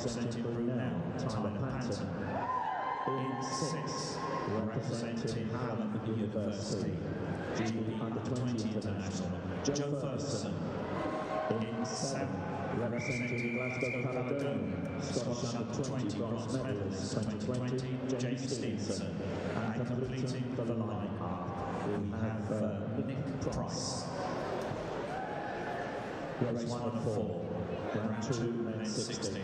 representing Brunel, Tyler Panton. In 6, representing Hallam University, GB Under-20 International, Joe Ferguson. In 7, representing Glasgow Caledonian, Scottish Under-20 bronze medalist 2020, Jamie Stevenson. And completing for the line-up, we have Nick Price. Race 1 and 4, round 2, men 60.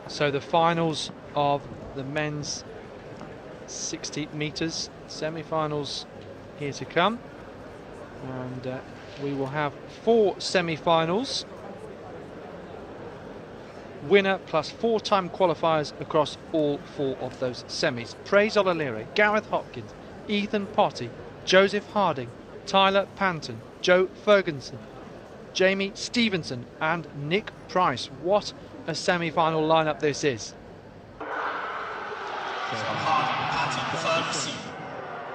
So the finals of the men's 60 metres, semi-finals here to come, and we will have 4 semi-finals, winner plus 4-time qualifiers across all 4 of those semis. Praise Olalire, Gareth Hopkins, Ethan Potty, Joseph Harding, Tyler Panton, Joe Ferguson, Jamie Stevenson and Nick Price. What a semi-final lineup this is.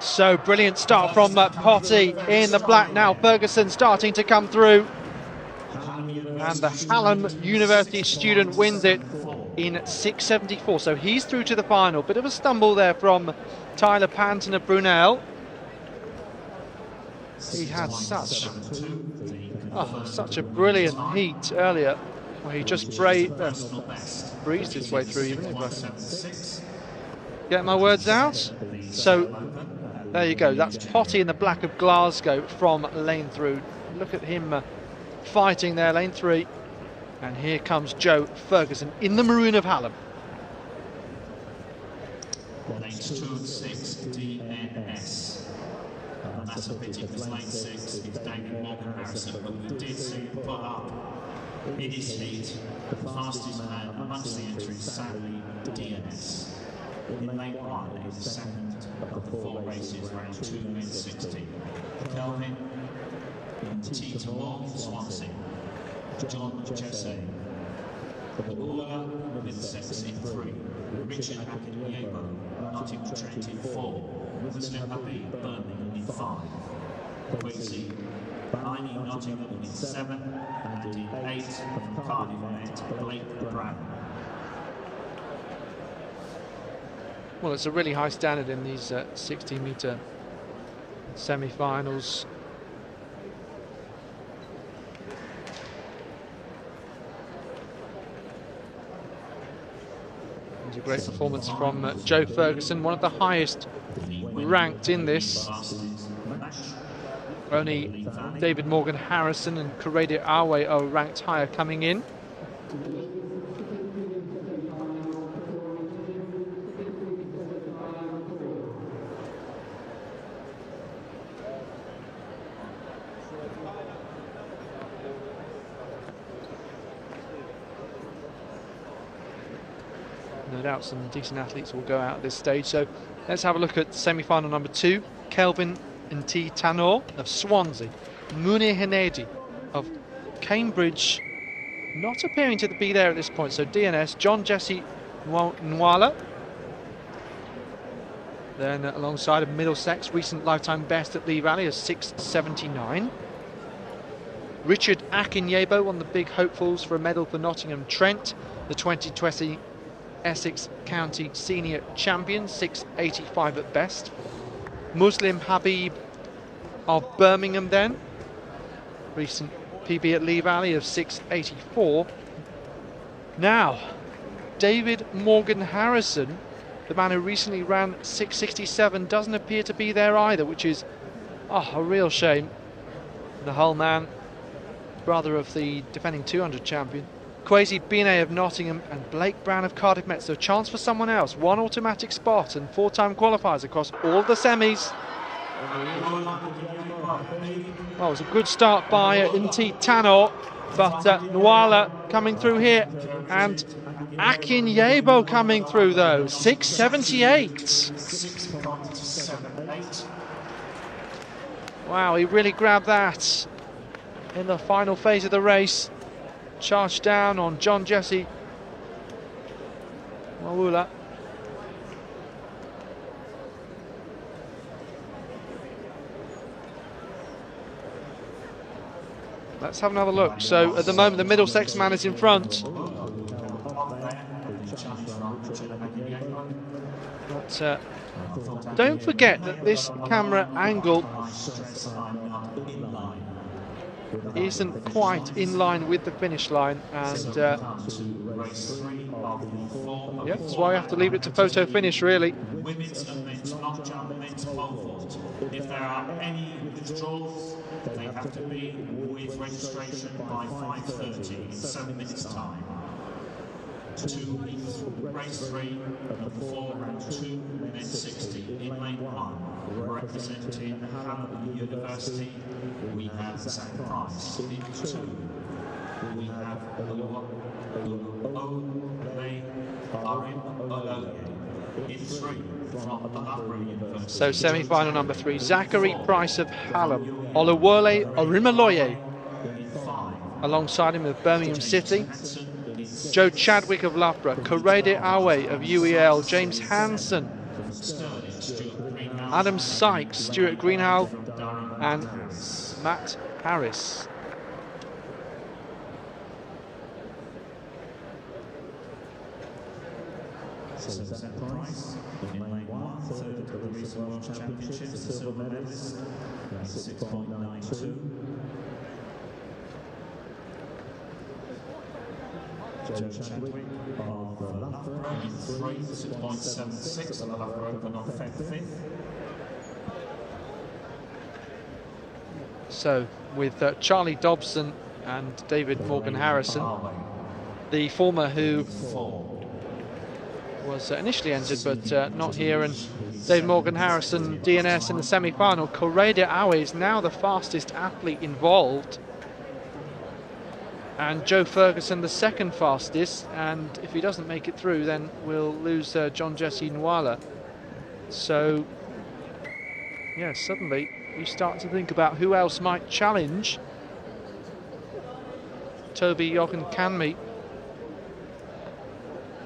So brilliant start from Potty in the black now. Ferguson starting to come through, and the Hallam University student wins it in 6:74. So he's through to the final. Bit of a stumble there from Tyler Panton of Brunel. He had such a brilliant heat earlier. Well, he just breezed his way through, even if I get my words out. So there you go, that's Potty in the black of Glasgow from lane through. Look at him fighting there, lane 3. And here comes Joe Ferguson in the maroon of Hallam. Lanes 2 and 6, DNS. That's a pity because lane 6 is David Morgan Harrison, but we did see him put up in his heat. The fastest man amongst the entries, sadly, DNS. In lane 1 is the second of the 4 races, round 2, men 60. Kelvin in T to Long, Swansea. John Jesse. Ula with 6 in 3. Richard Akinyebo, Nottingham Trent in 4. Muslim Habib, Birmingham in 5. Quincy Barney, Nottingham in 7. And in 8 from Cardiff Met, Blake Brown. Well, it's a really high standard in these 60-metre semi-finals. A great performance from Joe Ferguson, one of the highest ranked in this. Only David Morgan Harrison and Correia Awe are ranked higher coming in. No doubt some decent athletes will go out at this stage. So let's have a look at semi-final number 2. Kelvin T. Tanor of Swansea. Munir Henedi of Cambridge not appearing to be there at this point. So DNS, John Jesse Nwala. Then alongside of Middlesex, recent lifetime best at Lee Valley of 6:79. Richard Akinyebo, one of the big hopefuls for a medal for Nottingham Trent, the 2020 Essex County Senior Champion, 6:85 at best. Muslim Habib of Birmingham then, recent PB at Lee Valley of 6:84. Now, David Morgan Harrison, the man who recently ran 6:67, doesn't appear to be there either, which is a real shame. The Hull man, brother of the defending 200 champion. Kwesi Bine of Nottingham and Blake Brown of Cardiff Met. So a chance for someone else. 1 automatic spot and 4-time qualifiers across all the semis. Well, it was a good start by Inti Tanor. But Nwala coming through here, and Akin Yebo coming through though, 6.78. 6.78. Wow, he really grabbed that in the final phase of the race. Charged down on John Jesse Nwala. Let's have another look. So at the moment the Middlesex man is in front. But don't forget that this camera angle isn't quite in line with the finish line, and yeah, that's why we have to leave it to photo finish really. Women's and men's long jump, men's pole vault. If there are any withdrawals, they have to be with registration by 5:30 in 7 minutes time. Race 3 of 4 and 2 men's 60 in lane 1. Representing Hamilton University, we have Zach Price. In 2, we have in 3 from Loughborough University. So semi-final number 3, Zachary Price of Hallam, Oluwole Orimoloye alongside him of Birmingham City, Joe Chadwick of Loughborough, Korede Awe of UEL, James Hansen, Adam Sykes, Stuart Greenhow and Matt Harris. So Zach Price in lane 1, third at the Reese World Championships, the silver medalist, 6.92. Joe Chadwick of Loughborough in 3, 6.76, the Loughborough Open on Feb 5th. So with Charlie Dobson and David Morgan Harrison, the former who was initially entered but not here, and David Morgan Harrison DNS in the semi-final. Korede Awe is now the fastest athlete involved, and Joe Ferguson the second fastest, and if he doesn't make it through then we'll lose John Jesse Nwala. So yeah, suddenly you start to think about who else might challenge Toby Jochen Canmy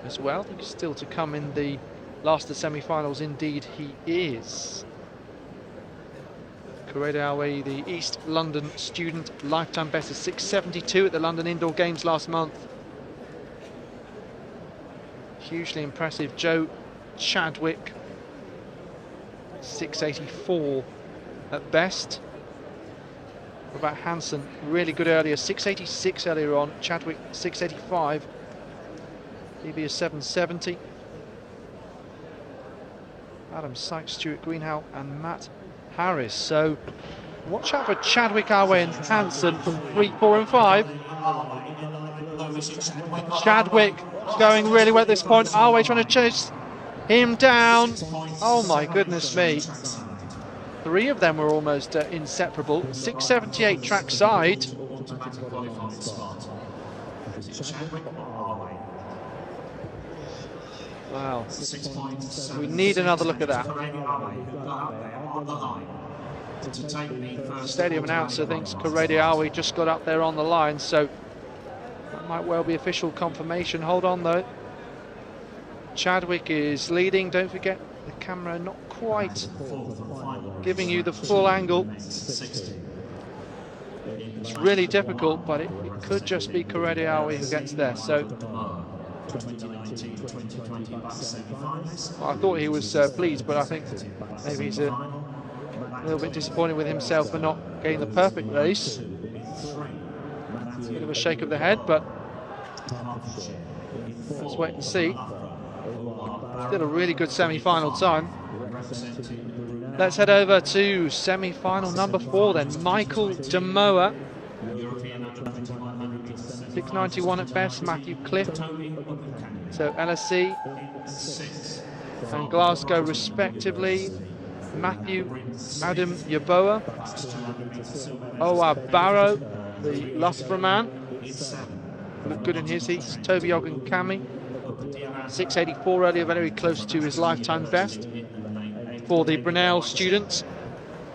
as well. I think he's still to come in the last of the semi-finals. Indeed he is. Korede Awe, the East London student, lifetime best of 6.72 at the London Indoor Games last month. Hugely impressive. Joe Chadwick, 6.84 at best. What about Hansen? Really good earlier, 6.86 earlier on. Chadwick 6.85. He'd be a 7.70. Adam Sykes, Stuart Greenhow and Matt Harris. So watch out for Chadwick, Awe and Hansen from 3, 4 and 5. Chadwick going really well at this point. Awe trying to chase him down. Oh my goodness me. 3 of them were almost inseparable. 6.78 track side. Wow. We need another look at that. Stadium announcer thinks Korede Awe just got up there on the line, so that might well be official confirmation. Hold on though. Chadwick is leading. Don't forget the camera not quite giving you the full angle. It's really difficult, but it could just be Korede Awe who gets there. So I thought he was pleased, but I think maybe he's a little bit disappointed with himself for not getting the perfect race. It's a bit of a shake of the head, but let's wait and see. Still a really good semi-final time. Let's head over to semi-final number 4 then. Michael Demoa, 6.91 at best. Matthew Cliff, so LSE and Glasgow respectively. Matthew Adam Yaboa, Owa Barrow The Loughborough man looked good in his heats. Toby Ogunkanmi, 6.84 earlier, very close to his lifetime best. For the Brunel student,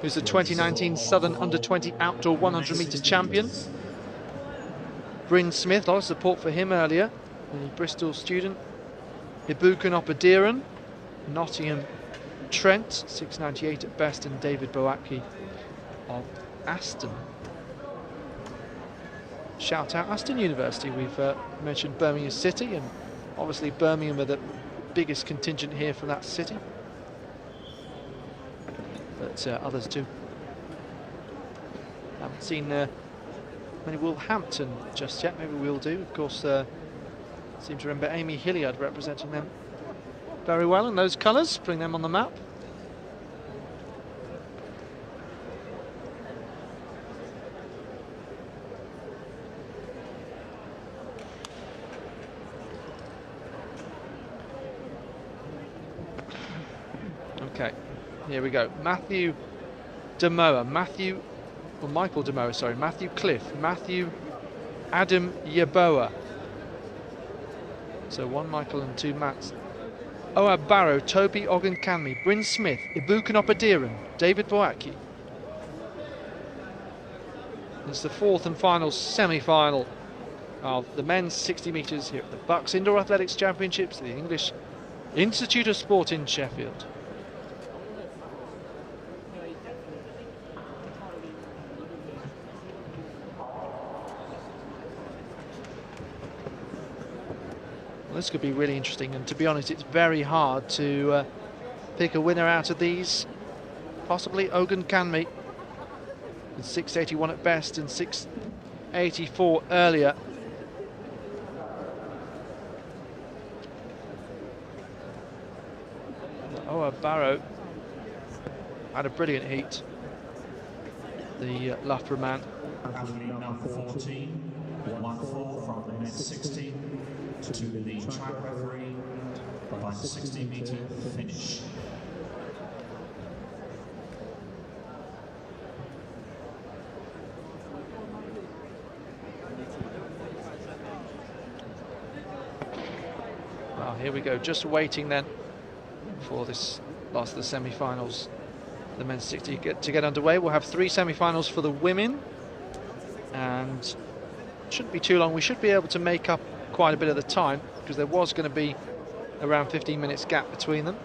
who's the 2019 Southern Under-20 Outdoor 100 metres champion. Bryn Smith, a lot of support for him earlier. The Bristol student. Ibukan Opadiran, Nottingham Trent, 6.98 at best, and David Boaki of Aston. Shout out Aston University. We've mentioned Birmingham City, and obviously Birmingham are the biggest contingent here from that city. But others too. Haven't seen many Wolverhampton just yet. Maybe we'll do. Of course, seem to remember Amy Hilliard representing them very well in those colours. Bring them on the map. Okay, here we go. Michael Demoa, sorry, Matthew Cliff, Matthew Adam Yeboah. So one Michael and two Matts. Oa Barrow, Toby Ogunkanmi, Bryn Smith, Ibukan Opadiran, David Boaki. It's the fourth and final semi-final of the men's 60 metres here at the BUCS Indoor Athletics Championships, the English Institute of Sport in Sheffield. This could be really interesting, and to be honest, it's very hard to pick a winner out of these. Possibly Ogunkanmi, with 6.81 at best and 6.84 earlier. Oa Barrow had a brilliant heat. The Loughborough man. Athlete number 14, 1-4 from the men's 60 to the track referee by the 60-metre finish. Well, here we go, just waiting then for this last of the semi-finals. The men's 60 to get underway. We'll have 3 semi-finals for the women, and shouldn't be too long. We should be able to make up quite a bit of the time, because there was going to be around 15 minutes gap between them.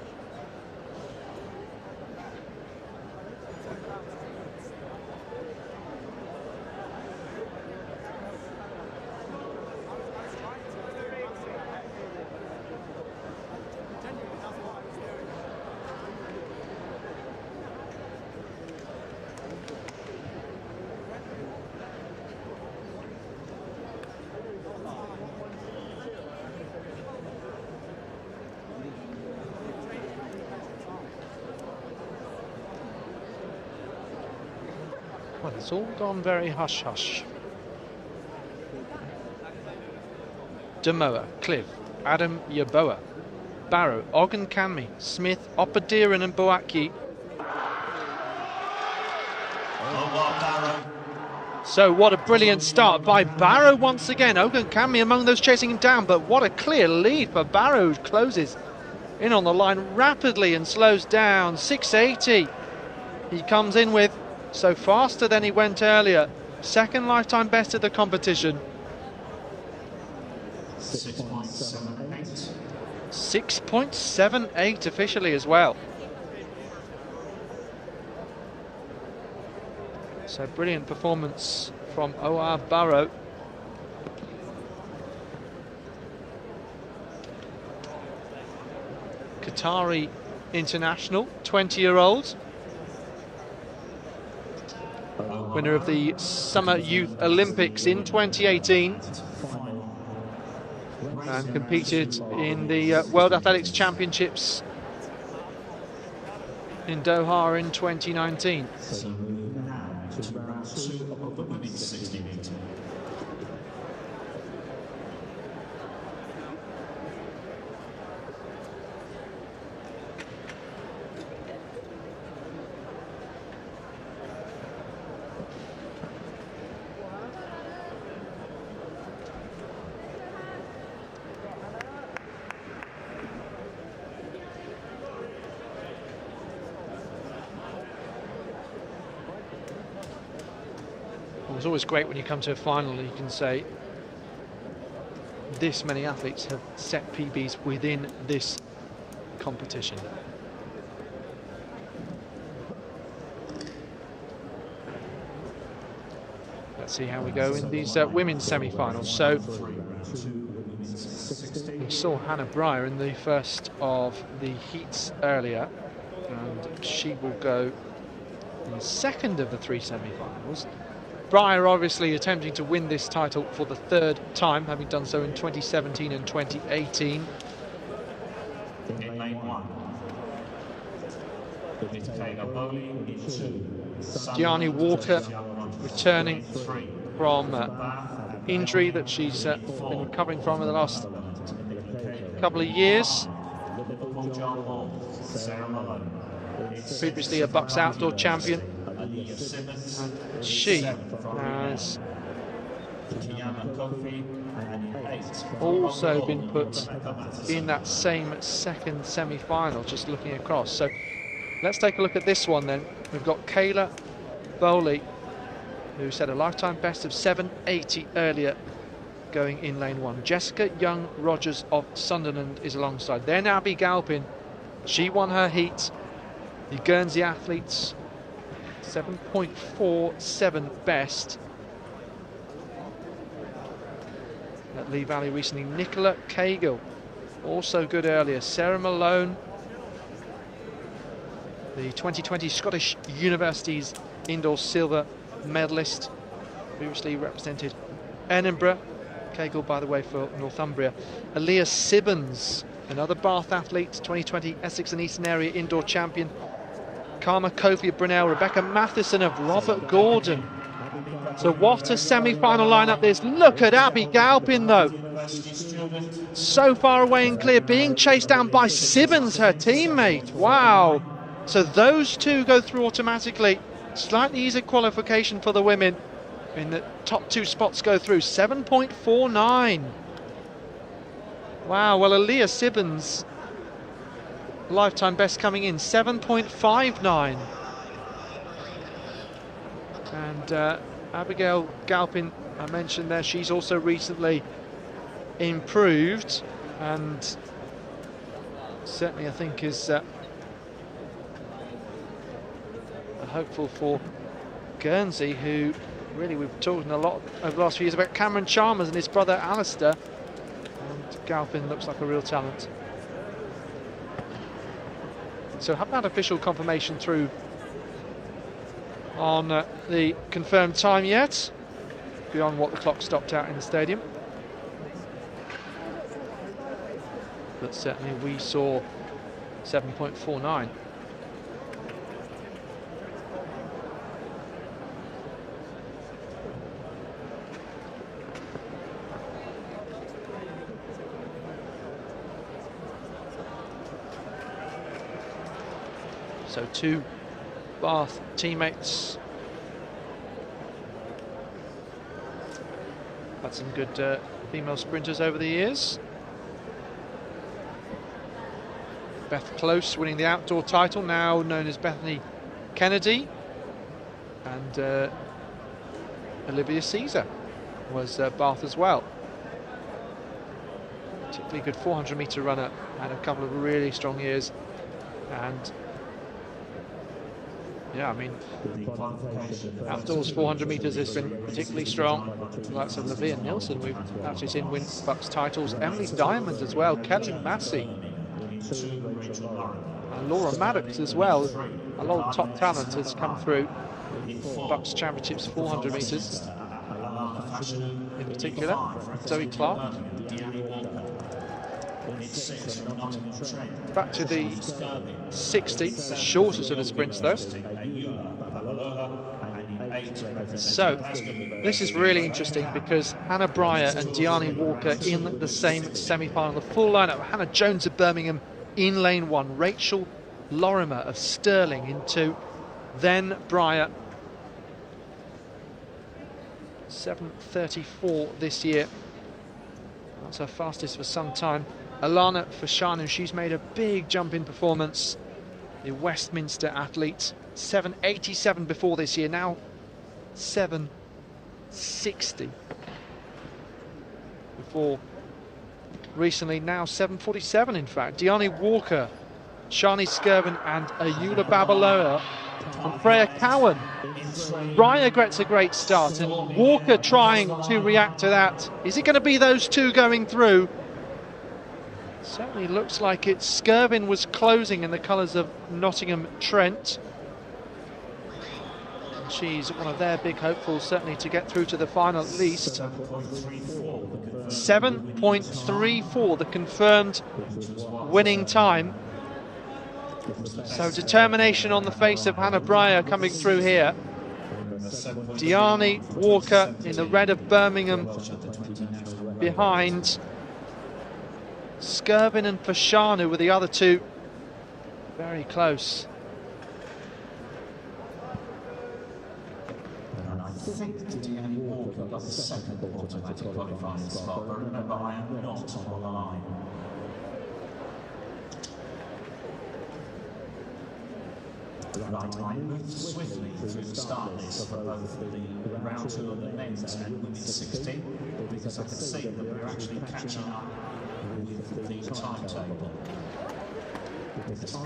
Well, it's all gone very hush-hush. Demoa, Cliff, Adam Yeboah, Barrow, Ogunkanmi, Smith, Opadiran and Boaki. So what a brilliant start by Barrow once again. Ogunkanmi among those chasing him down, but what a clear lead for Barrow, who closes in on the line rapidly and slows down. 6.80 he comes in with. So faster than he went earlier. Second lifetime best of the competition. 6.78. 6.78 officially as well. So brilliant performance from Oa Barrow. Qatari international, 20-year-old. Winner of the Summer Youth Olympics in 2018 and competed in the World Athletics Championships in Doha in 2019. So moving now to round 2 of the women's 60 metre. It's always great when you come to a final and you can say this many athletes have set PBs within this competition. Let's see how we go in these women's semi-finals. So we saw Hannah Breyer in the first of the heats earlier, and she will go in the second of the 3 semi-finals. Breyer obviously attempting to win this title for the 3rd time, having done so in 2017 and 2018. In lane 1, Gianni Walker returning from injury that she's been recovering from in the last couple of years. Previously a BUCS outdoor champion. And she has also been put in that same second semi-final, just looking across. So let's take a look at this one then. We've got Kayla Bowley, who set a lifetime best of 7:80 earlier, going in lane 1. Jessica Young-Rogers of Sunderland is alongside. Then Abby Galpin, she won her heat. The Guernsey athletes, 7.47 best. At Lee Valley recently, Nicola Cahill, also good earlier. Sarah Malone, the 2020 Scottish Universities indoor silver medalist, previously represented Edinburgh. Cahill, by the way, for Northumbria. Aaliyah Sibbons, another Bath athlete, 2020 Essex and Eastern Area indoor champion. Karma Kofi of Brunel, Rebecca Matheson of Robert Gordon. So what a semi-final lineup this. Look at Abby Galpin though. So far away and clear, being chased down by Sibbons, her teammate. Wow. So those two go through automatically. Slightly easier qualification for the women. In the top 2 spots go through. 7.49. Wow, well, Aaliyah Sibbons, lifetime best coming in 7.59. And Abigail Galpin, I mentioned there, she's also recently improved, and certainly I think is a hopeful for Guernsey, who really we've talked a lot over the last few years about Cameron Chalmers and his brother Alistair, and Galpin looks like a real talent. So haven't had official confirmation through on the confirmed time yet, beyond what the clock stopped out in the stadium. But certainly we saw 7.49. So 2 Bath teammates. Had some good female sprinters over the years. Beth Close winning the outdoor title, now known as Bethany Kennedy. And Olivia Caesar was Bath as well. Particularly good 400 metre runner, had a couple of really strong years. And yeah, I mean, outdoors 400 metres has been particularly strong. Lots of Levian Nilsson, we've actually seen win BUCS titles. Emily Diamond as well, Kelly Massey, and Laura Maddox as well. A lot of top talent has come through BUCS Championships 400 metres in particular. Zoe Clark. Back to the 60, the shortest of the sprints though. So this is really interesting because Hannah Breyer and Diani Walker in the same semi-final. The full lineup: Hannah Jones of Birmingham in lane 1, Rachel Lorimer of Stirling in 2, then Breyer. 7:34 this year. That's her fastest for some time. Alana Fashanu, she's made a big jump in performance. The Westminster athlete, 7:87 before this year, now 7 7:60 before recently now 7:47 in fact. Deani Walker, Shani Skirvin and Ayula Babaloa and Freya Cowan. Breyer gets a great start and Walker trying to react to that. Is it going to be those two going through? Certainly looks like it. Skirvin was closing in the colours of Nottingham Trent. She's one of their big hopefuls, certainly to get through to the final at least. 7.34, the confirmed winning time. So determination on the face of Hannah Breyer coming through here. Deani Walker in the red of Birmingham behind. Skirvin and Fashanu were the other two. Very close. And I think Deani Walker got the second automatic qualifying spot, but remember I am not on the line. Right, I moved swiftly through the start list for both the round 2 of the men's and women's 16 because I could see that we were actually catching up with the timetable.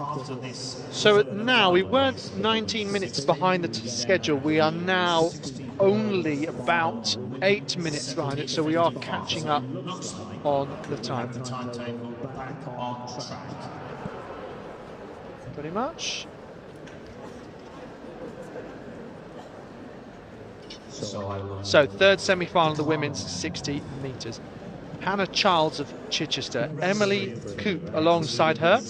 After this, So now we weren't 19 minutes behind the schedule. We are now only about 8 minutes behind it, so we are catching up on the time. the timetable back on track. Pretty much. So third semi-final of the women's 60 metres. Hannah Childs of Chichester, Emily Coop alongside her,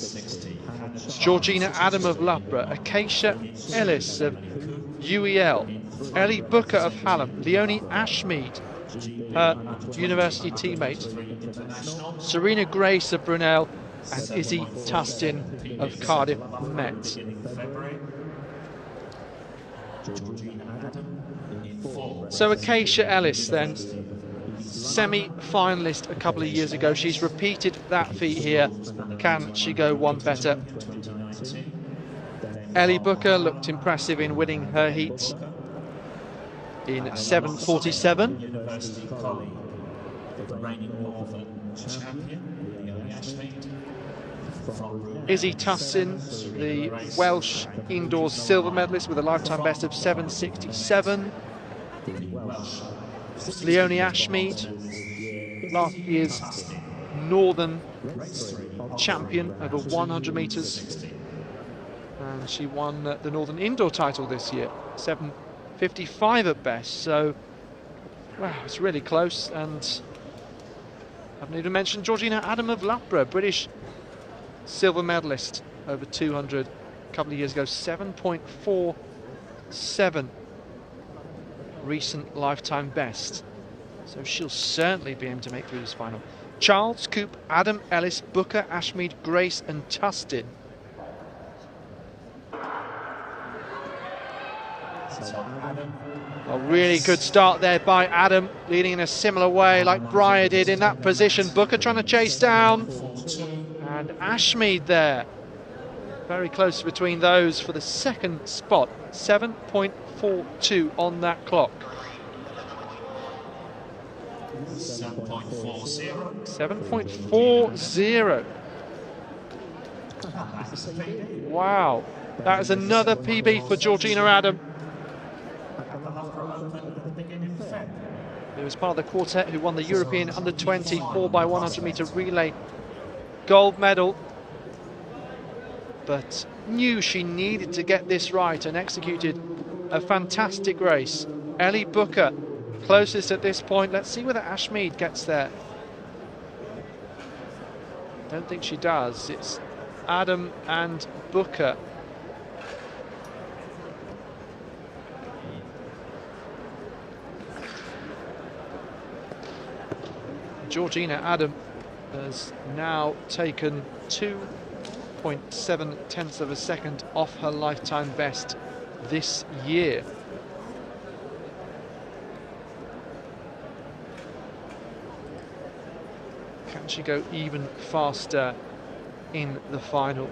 Georgina Adam of Loughborough, Acacia Ellis of UEL, Ellie Booker of Hallam, Leonie Ashmead, her university teammate, Serena Grace of Brunel, and Izzy Tustin of Cardiff Met. So Acacia Ellis then, semi-finalist a couple of years ago. She's repeated that feat here. Can she go one better? Ellie Booker looked impressive in winning her heats in 7:47. University colleague, the reigning Northern champion, Leonie Ashmead. Izzy Tussin, the Welsh indoors silver medalist with a lifetime best of 7:67. Leonie Ashmead, last year's Northern champion over 100 metres, and she won the Northern indoor title this year, 7:55 at best. So, wow, it's really close. And I haven't even mentioned Georgina Adam of Loughborough, British silver medalist over 200 a couple of years ago, 7.47 recent lifetime best. So she'll certainly be able to make through this final. Charles, Coop, Adam, Ellis, Booker, Ashmead, Grace and Tustin. A really good start there by Adam, leading in a similar way like Breyer did in that position. Booker trying to chase down, and Ashmead there. Very close between those for the second spot. 7.42 on that clock. 7.40. 7.40. Wow, that is another PB for Georgina Adam. It was part of the quartet who won the European Under-20 4x100 metre relay gold medal, but knew she needed to get this right and executed a fantastic race. Ellie Booker closest at this point. Let's see whether Ashmead gets there. Don't think she does. It's Adam and Booker. Georgina Adam has now taken 2.7 tenths of a second off her lifetime best this year. Can she go even faster in the final?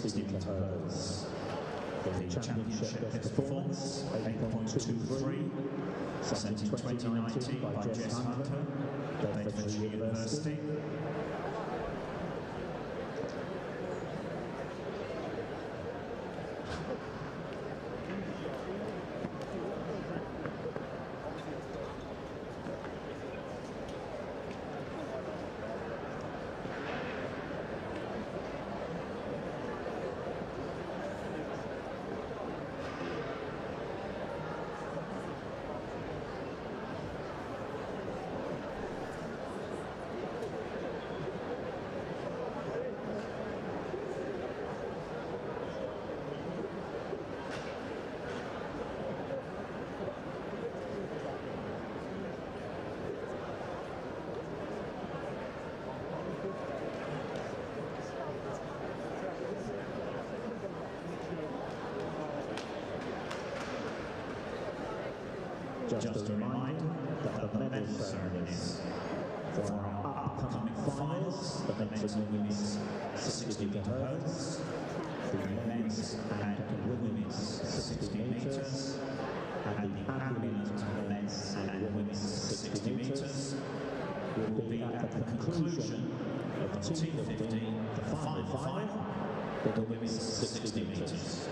60 metre hurdles. The championship best performance, 8.23, set in 2019 by Jess Hunter, Bedfordshire University. Just a reminder that the medal ceremonies for our upcoming finals, the next women's 60 metre hurdles, the men's and women's 60 metres, and the ambulant men's and women's 60 metres will be at the conclusion of 2:15, the final, for the women's 60 metres.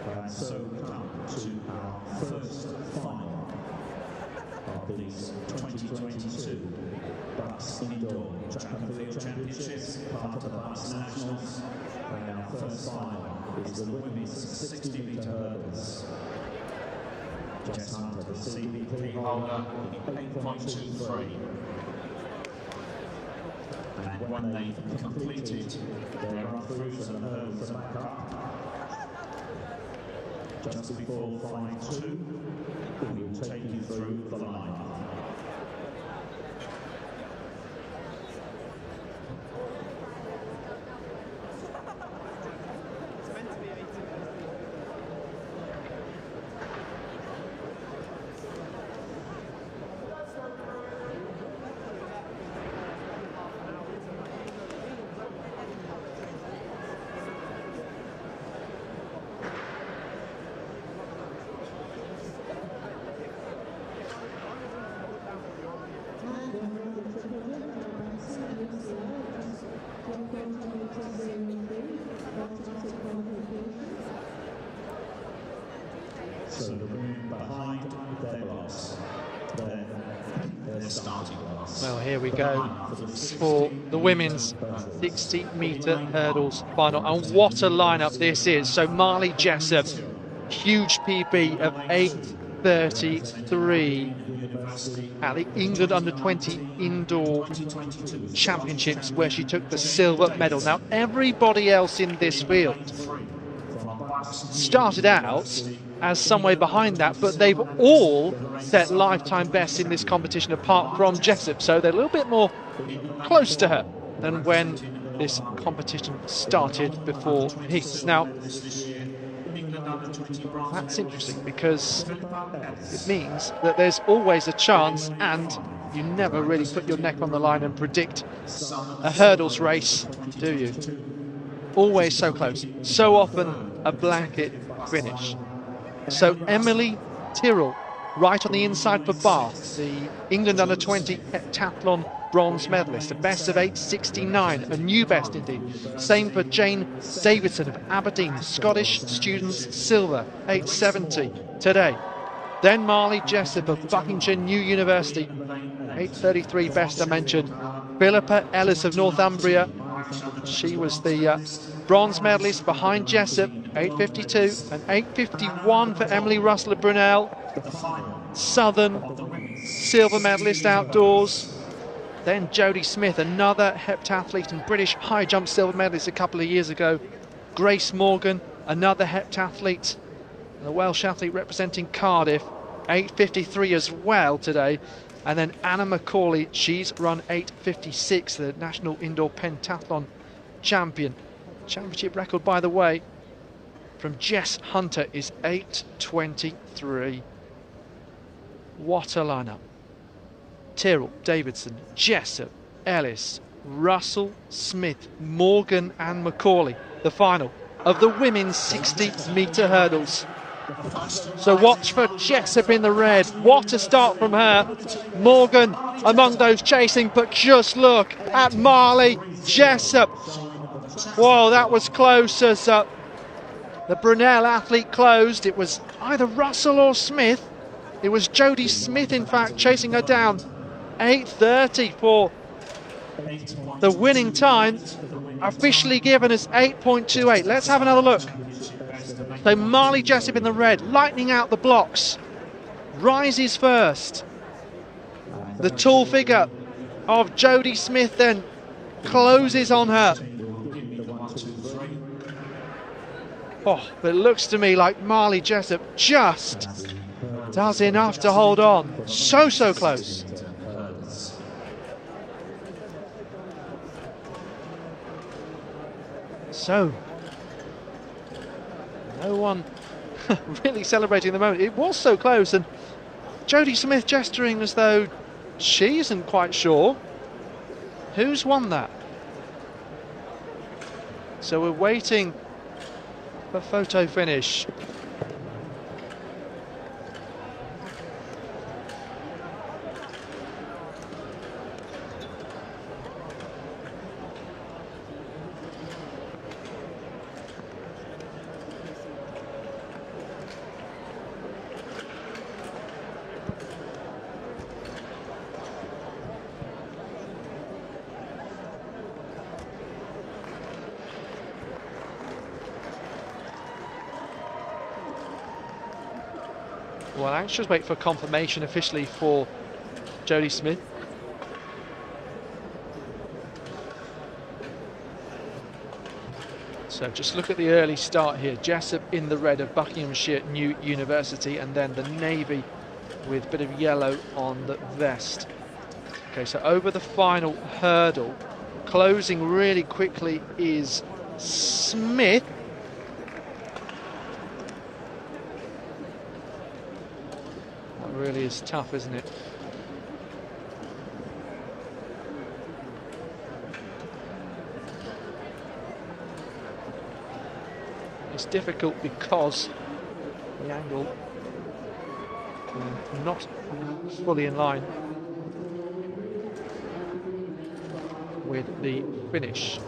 And so we come to our first final of these 2022 BUCS Indoor Track and Field Championships, part of the BUCS Nationals. And our first final is the women's 60-metre hurdles. Jess Hunter, the CBP holder, in 8.23. And when they've completed their run-throughs and hurdles and back up, just before 5.2, we will take you through the line. So the women behind their blocks, their starting blocks. Well, here we go for the women's 60-metre hurdles final. And what a lineup this is. So Marley Jessup, huge PB of 8:33 at the England Under-20 Indoor Championships, where she took the silver medal. Now, everybody else in this field started out as some way behind that, but they've all set lifetime bests in this competition apart from Jessup, so they're a little bit more close to her than when this competition started before heats. Now, that's interesting because it means that there's always a chance, and you never really put your neck on the line and predict a hurdles race, do you? Always so close, so often a blanket finish. So Emily Tyrrell, right on the inside for Bath, the England Under-20 heptathlon bronze medalist, a best of 8:69, a new best indeed. Same for Jane Davidson of Aberdeen, Scottish students silver, 8:70 today. Then Marley Jessup of Buckinghamshire New University, 8:33 best I mentioned. Philippa Ellis of Northumbria, she was the bronze medalist behind Jessup, 8:52, and 8:51 for Emily Russell of Brunel, Southern silver medalist outdoors. Then Jodie Smith, another heptathlete and British high jump silver medalist a couple of years ago. Grace Morgan, another heptathlete, and a Welsh athlete representing Cardiff, 8:53 as well today. And then Anna Macaulay, she's run 8:56, the national indoor pentathlon champion. Championship record, by the way, from Jess Hunter is 8:23. What a lineup. Tyrrell, Davidson, Jessup, Ellis, Russell, Smith, Morgan and Macaulay. The final of the women's 60-metre hurdles. So watch for Jessup in the red. What a start from her. Morgan among those chasing, but just look at Marley Jessup. Whoa, that was close as the Brunel athlete closed. It was either Russell or Smith. It was Jodie Smith, in fact, chasing her down. 8:30 for the winning time, officially given as 8.28. Let's have another look. So Marley Jessup in the red, lightning out the blocks, rises first. The tall figure of Jodie Smith then closes on her. Oh, but it looks to me like Marley Jessup just does enough to hold on. So close. So, no one really celebrating the moment. It was so close, and Jodie Smith gesturing as though she isn't quite sure who's won that. So we're waiting for photo finish. Well, anxious wait for confirmation officially for Jodie Smith. So just look at the early start here. Jessup in the red of Buckinghamshire New University, and then the navy with a bit of yellow on the vest. Okay, so over the final hurdle, closing really quickly is Smith. That really is tough, isn't it? It's difficult because the angle not fully in line with the finish.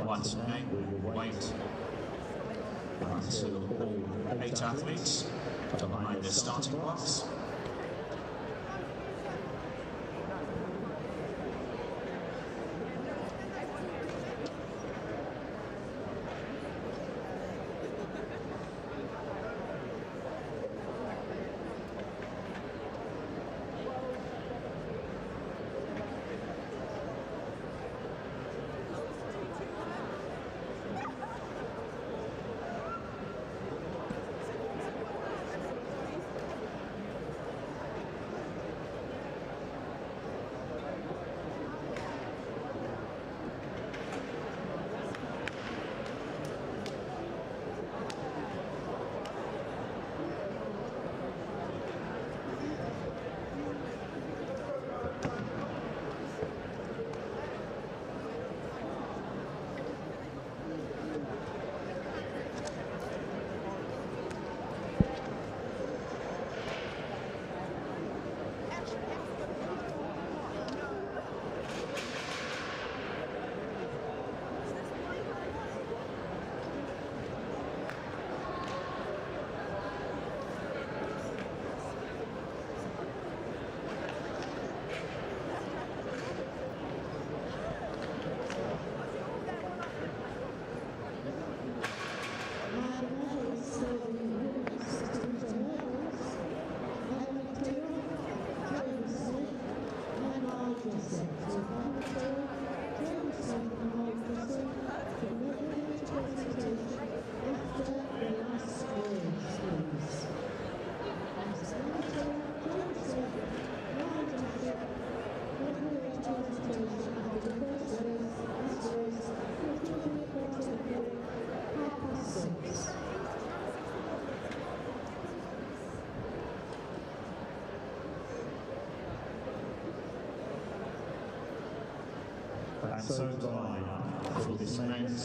Once again, we will wait until all 8 athletes are behind their starting blocks.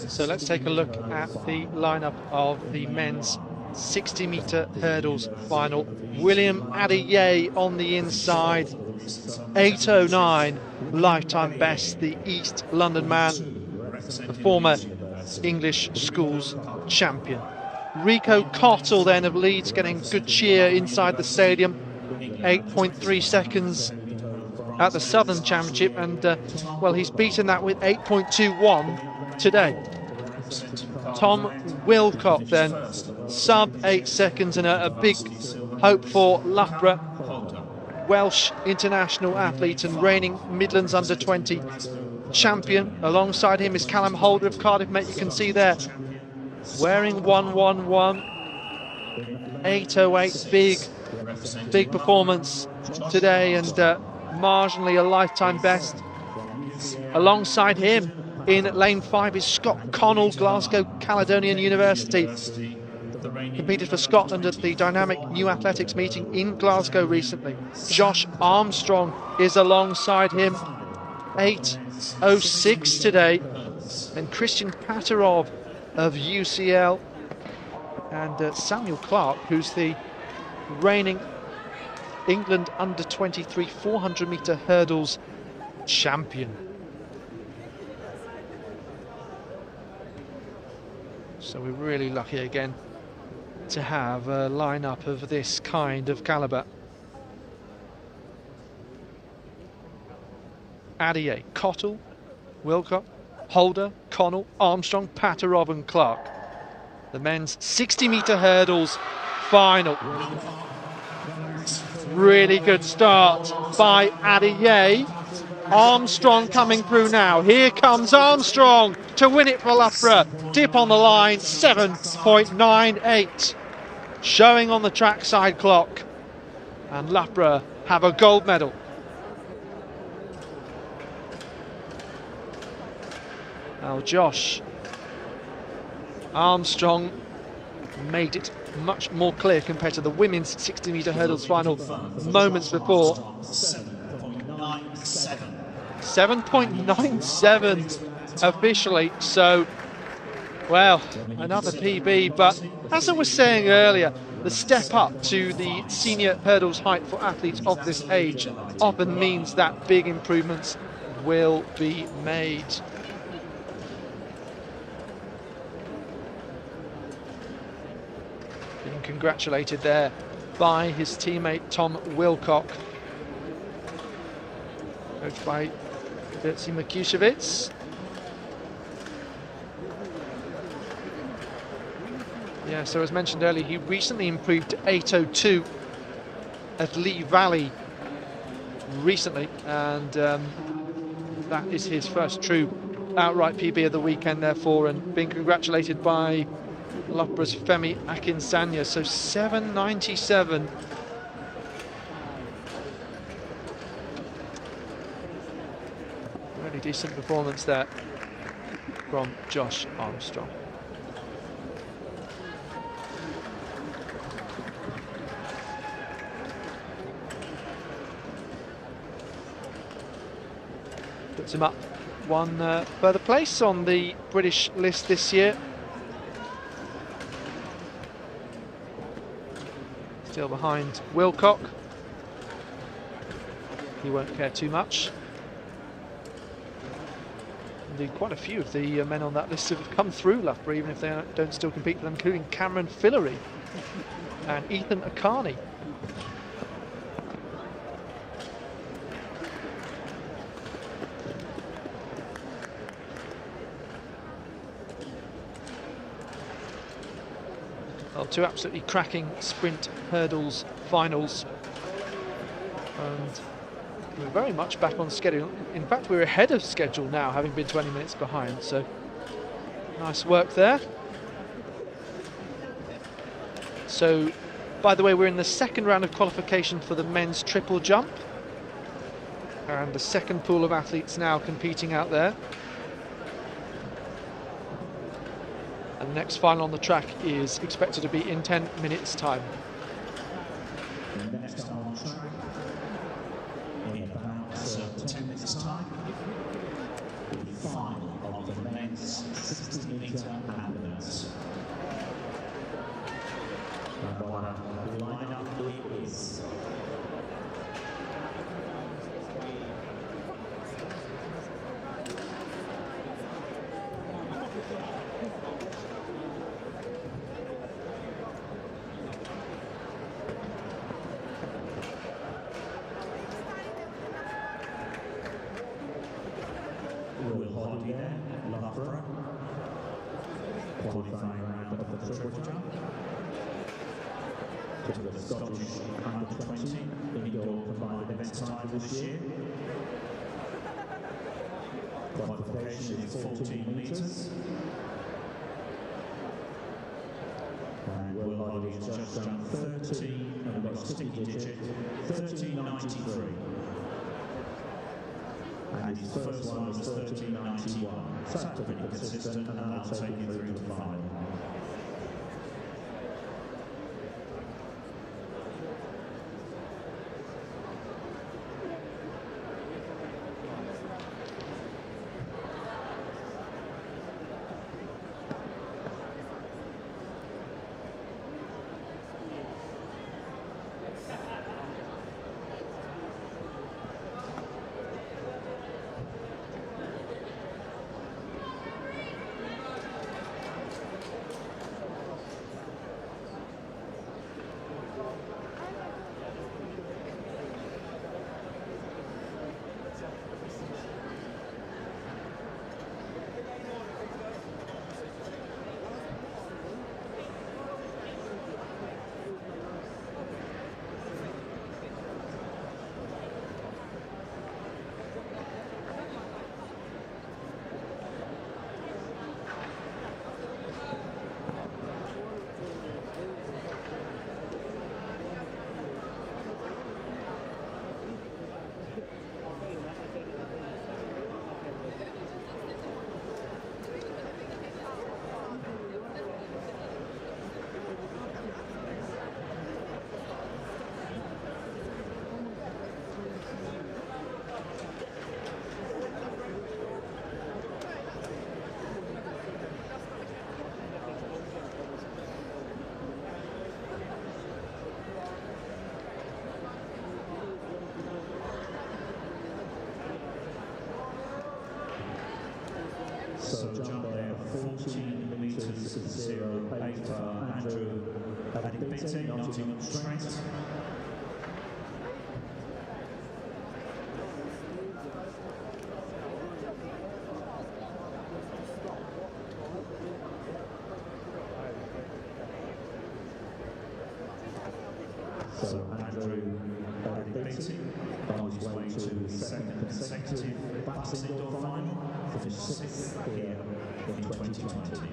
So let's take a look at the lineup of the men's 60-metre hurdles final. William Adeyeye on the inside, 8:09 lifetime best, the East London man, the former English schools champion. Rico Cottle then of Leeds getting good cheer inside the stadium, 8.3 seconds at the Southern Championship, and well, he's beaten that with 8.21 today. Tom Wilcott then, sub 8 seconds, and a big hope for Loughborough. Welsh international athlete and reigning Midlands under-20 champion. Alongside him is Callum Holder of Cardiff, mate. You can see there, wearing 111, 808, big performance today, and marginally a lifetime best. Alongside him in lane 5 is Scott Connell, Glasgow Caledonian University. Competed for Scotland at the Dynamic New Athletics meeting in Glasgow recently. Josh Armstrong is alongside him, 8:06 today. And Christian Patarov of UCL, and Samuel Clark, who's the reigning England under-23 400-metre hurdles champion. So we're really lucky again to have a lineup of this kind of calibre. Adier, Cottle, Wilcock, Holder, Connell, Armstrong, Patarov and Clark. The men's 60-metre hurdles final. Really good start by Adier. Armstrong coming through now. Here comes Armstrong to win it for Loughborough. Dip on the line, 7.98. Showing on the trackside clock. And Loughborough have a gold medal. Now Josh Armstrong made it much more clear compared to the women's 60-metre hurdles final moments before. 7.97 officially, so, well, another PB, but as I was saying earlier, the step up to the senior hurdles height for athletes of this age often means that big improvements will be made. Being congratulated there by his teammate Tom Wilcock, coached by Betsy Makushevitz. Yeah, so as mentioned earlier, he recently improved to 8:02 at Lee Valley recently, and that is his first true outright PB of the weekend, therefore, and being congratulated by Loughborough's Femi Akinsanya. So 7.97. Really decent performance there from Josh Armstrong. Puts him up one further place on the British list this year. Still behind Wilcock. He won't care too much. Indeed, quite a few of the men on that list have come through Loughborough, even if they don't still compete for them, including Cameron Fillery and Ethan Akani. Well, two absolutely cracking sprint hurdles finals, and we're very much back on schedule. In fact, we're ahead of schedule now, having been 20 minutes behind, so nice work there. So, by the way, we're in the second round of qualification for the men's triple jump, and the second pool of athletes now competing out there. And the next final on the track is expected to be in 10 minutes' time. Next on track, in about 10 minutes' time, the final of the men's 60-metre ambulance. And what a lineup it is. Loughborough, qualifying round of the triple jump. To the Scottish under-20 indoor combined for this year. Qualification is 14 metres. And World Hardy has just done 13, and we've got a sticky digit, 13.93. And his first one was 13.91. So that's pretty consistent, and that'll take you through to the final. So jump there, 14 metres 08 for Andrew Adibete, Nottingham Trent. So Andrew Adibete on his way to his second consecutive BUCS indoor final, finished 6th here in 2020.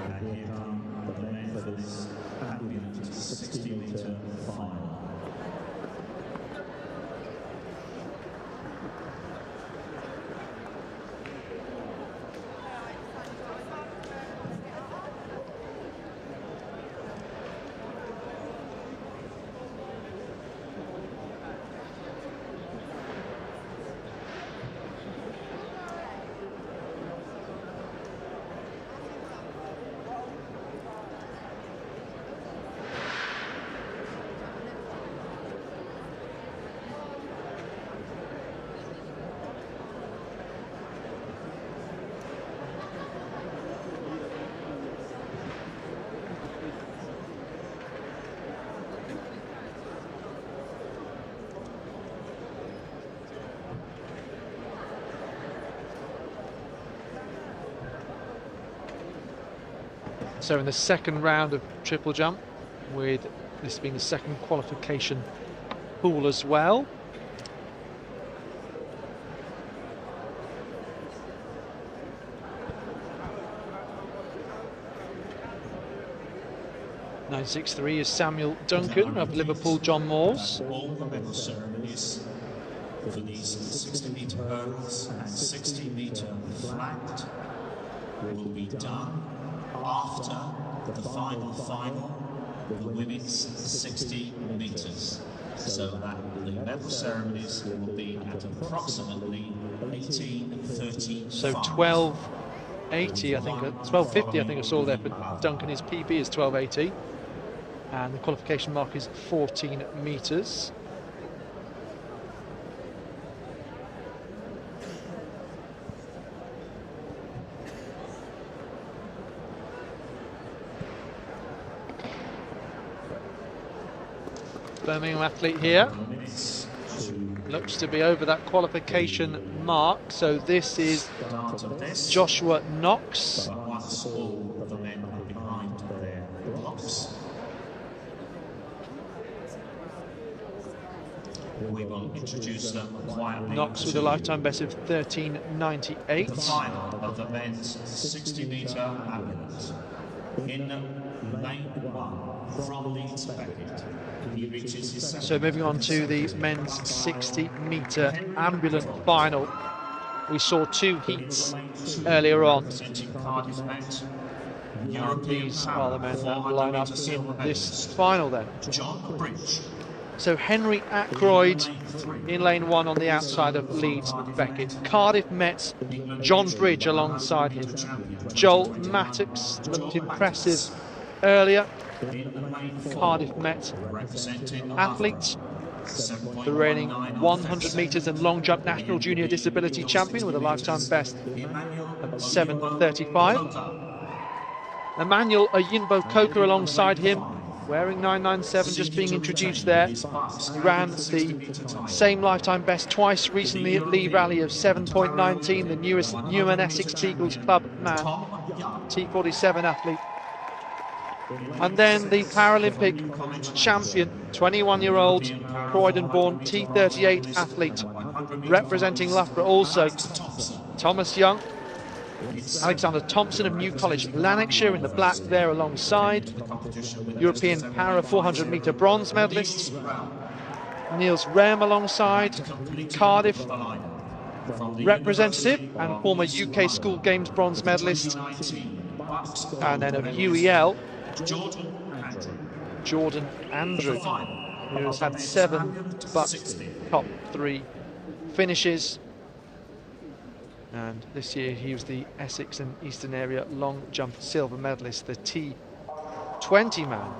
And here come the men for this ambulant 60-metre final. So in the second round of triple jump, with this being the second qualification pool as well. .963 is Samuel Duncan of Liverpool John Moores. All the medal ceremonies for these 60-metre hurdles and 60-metre flat will be done after the final, the women's 60 metres. so that the medal ceremonies will be at approximately 18:30. So 12:80, I think, 12:50, I think I saw there for Duncan. His PB is 12:80, and the qualification mark is 14 metres. Birmingham athlete here looks to be over that qualification mark, so this is Joshua Knox. We will introduce them quietly. Knox with a lifetime best of 13.98. The final of the men's 60-metre ambulant. In lane 1 from Leeds Beckett. He reaches his second. So moving on to the men's 60-metre ambulant final. We saw 2 heats earlier on. These are the men that line up in this final then. John Bridge. So Henry Ackroyd in lane 1 on the outside of Leeds Beckett. Cardiff Met's John Bridge alongside him. Joel Mattox looked impressive earlier. Cardiff Met athlete, the reigning 100 metres and long jump national junior disability champion with a lifetime best of 7:35. Emmanuel Oyinbo-Coker alongside him, wearing 997, just being introduced there. He ran the same lifetime best twice recently at Lee Rally of 7.19, the newest Newman Essex Beagles Club man, T47 athlete. And then the Paralympic champion, 21-year-old Croydon-born T38 athlete, representing Loughborough also, Thomas Young. Alexander Thompson of New College, Lanarkshire in the black there alongside. European Para 400-metre bronze medalist. Niels Rem alongside. Cardiff representative and former UK School Games bronze medalist. And then of UEL, Jordan Andrew, who has had 7 BUCS top 3 finishes. And this year he was the Essex and Eastern Area long jump silver medalist, the T20 man,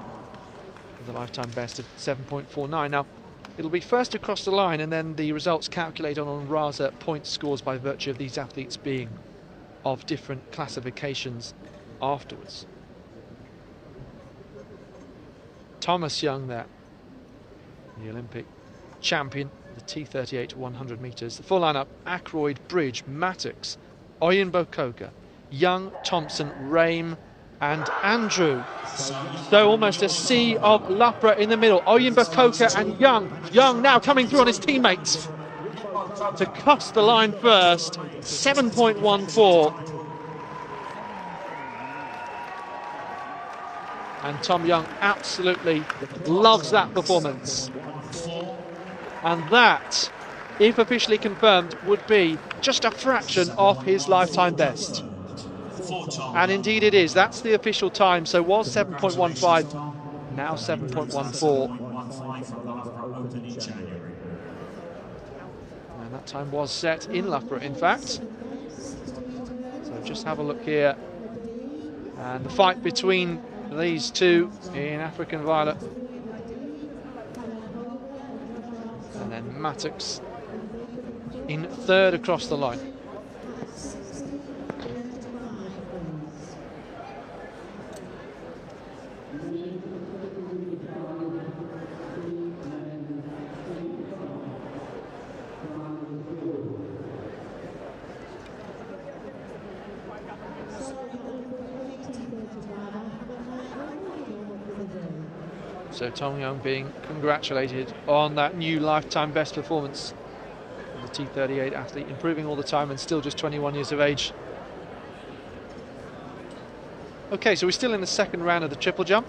with a lifetime best of 7.49. Now, it'll be first across the line and then the results calculated on RASA point scores by virtue of these athletes being of different classifications afterwards. Thomas Young there, the Olympic champion, the T38 100 metres. The full lineup: Ackroyd, Bridge, Mattox, Oyinbo-Coker, Young, Thompson, Rame and Andrew. So almost a sea of Loughborough in the middle. Oyinbo-Coker and Young. Young now coming through on his teammates to cross the line first. 7.14. And Tom Young absolutely loves that performance. And that, if officially confirmed, would be just a fraction of his lifetime best. And indeed it is. That's the official time. So was 7.15, now 7.14. And that time was set in Loughborough, in fact. So just have a look here. And the fight between these two in African Violet. And then Mattox in third across the line. So Tom Young being congratulated on that new lifetime best performance. The T38 athlete, improving all the time and still just 21 years of age. Okay, so we're still in the second round of the triple jump.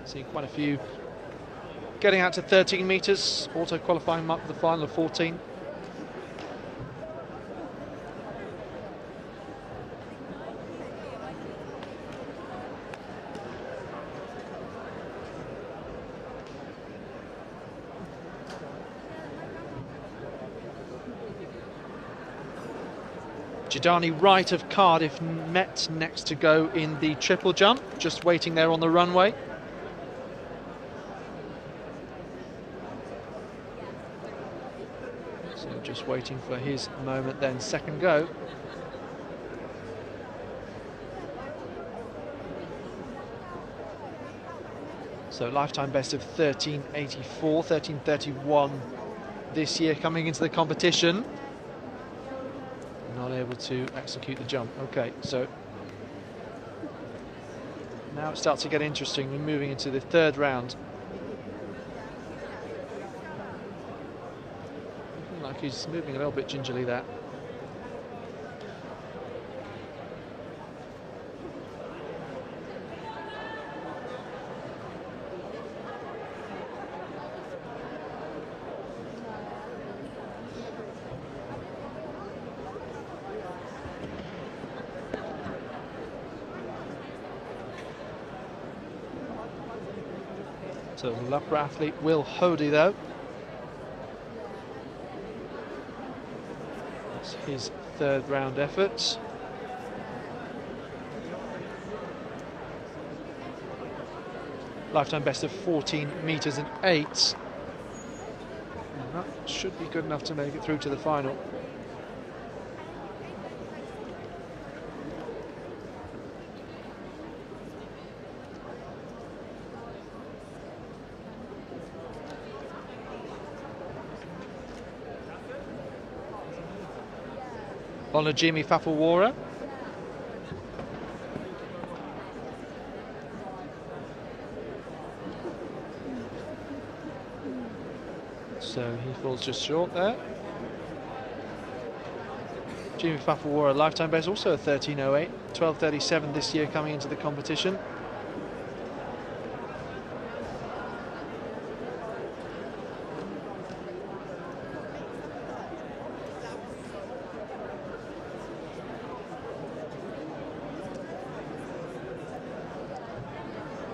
See quite a few getting out to 13 metres, auto qualifying mark for the final of 14. Jidani Wright of Cardiff met next to go in the triple jump, just waiting there on the runway. So just waiting for his moment then, second go. So lifetime best of 13.84, 13.31 this year coming into the competition. Not able to execute the jump. Okay, so now it starts to get interesting. We're moving into the third round. Looking like he's moving a little bit gingerly there. So Loughborough athlete Will Hody though. That's his third round effort. Lifetime best of 14 metres and 8. And that should be good enough to make it through to the final. Olajimi Fafawara. So he falls just short there. Jimmy Fafawara, lifetime best also a 13.08, 12.37 this year coming into the competition.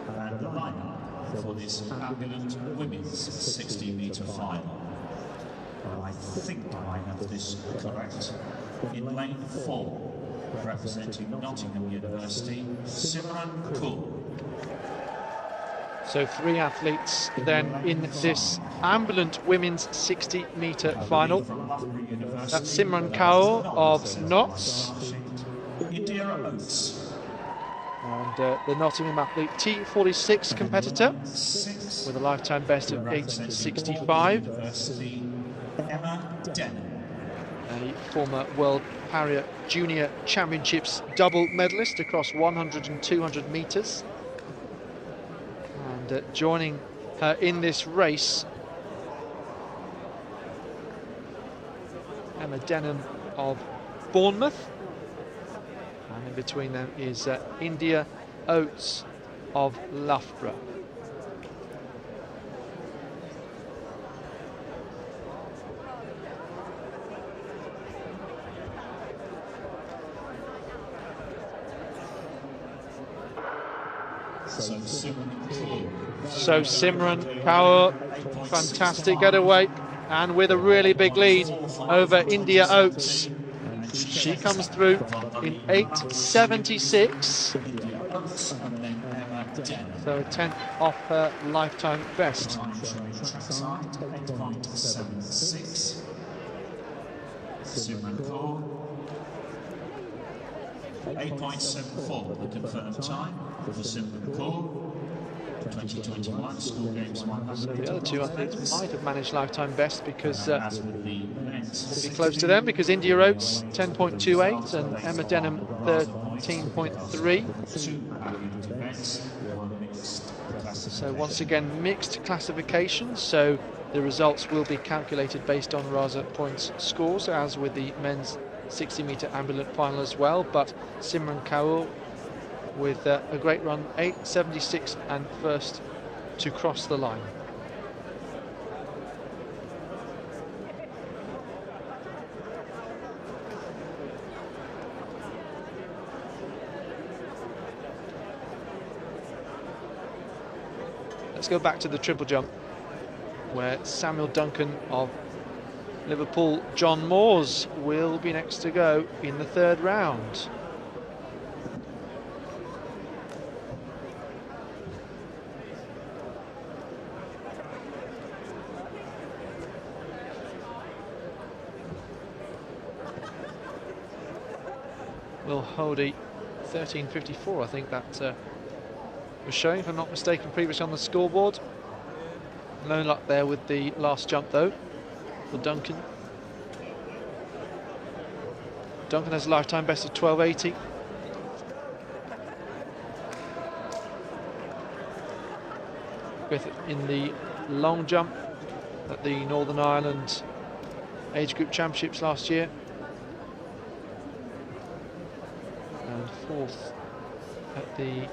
And the lineup for this ambulant women's 60-metre final. I think I have this correct. In lane 4, representing Nottingham University, Simran Kaur. So 3 athletes then in this ambulant women's 60-metre final. That's Simran Kaur of Notts. India Oates. And the Nottingham athlete T46 competitor with a lifetime best of 8.65. Emma Denham. A former World Harrier Junior Championships double medalist across 100 and 200 metres. And joining her in this race, Emma Denham of Bournemouth. And in between them is India Oates of Loughborough. So Simran Kaur, fantastic getaway, and with a really big lead over India Oates. She comes through in 8.76, so a 10th off her lifetime best. 8.76. Simran Kaur. 8.74, the confirmed time for Simran Kaur. 2021 School Games 100. So the other 2 athletes might have managed lifetime best because we'll be close to them, because India Oates 10.28 and Emma Denham 13.3. So once again mixed classifications, so the results will be calculated based on RASA points scores, as with the men's 60-metre ambulant final as well. But Simran Kaur with a great run, 8.76 and first to cross the line. Let's go back to the triple jump, where Samuel Duncan of Liverpool John Moores will be next to go in the third round. Will Hody 13.54, I think that was showing, if I'm not mistaken, previously on the scoreboard. No luck there with the last jump though for Duncan. Duncan has a lifetime best of 12.80. With in the long jump at the Northern Ireland Age Group Championships last year. And fourth at the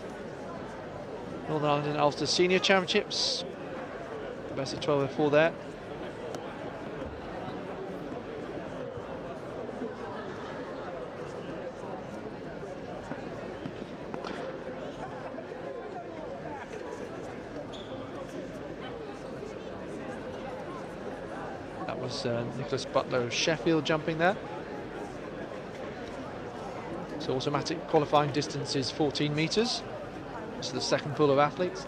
Northern Ireland and Ulster Senior Championships. Best of 12.04 there. That was Nicholas Butler of Sheffield jumping there. So automatic qualifying distance is 14 metres. It's the second pool of athletes.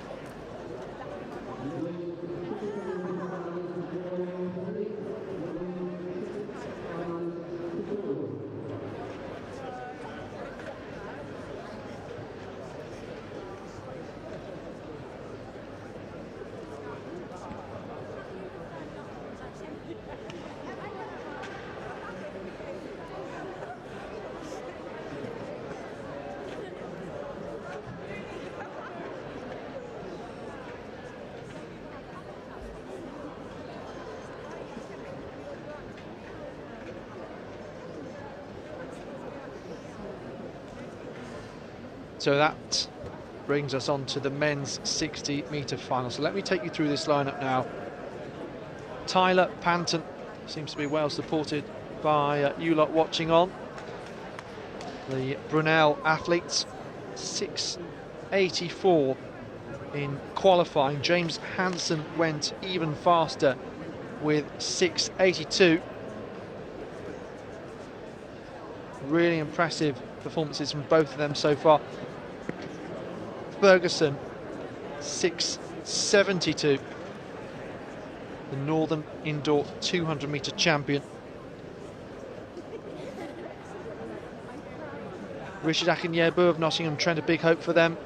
So that brings us on to the men's 60-metre final. So let me take you through this lineup now. Tyler Panton seems to be well supported by you lot watching on. The Brunel athletes, 6.84 in qualifying. James Hansen went even faster with 6.82. Really impressive performances from both of them so far. Ferguson, 6.72, the Northern Indoor 200-metre champion. Richard Akinyebo of Nottingham Trent, a big hope for them.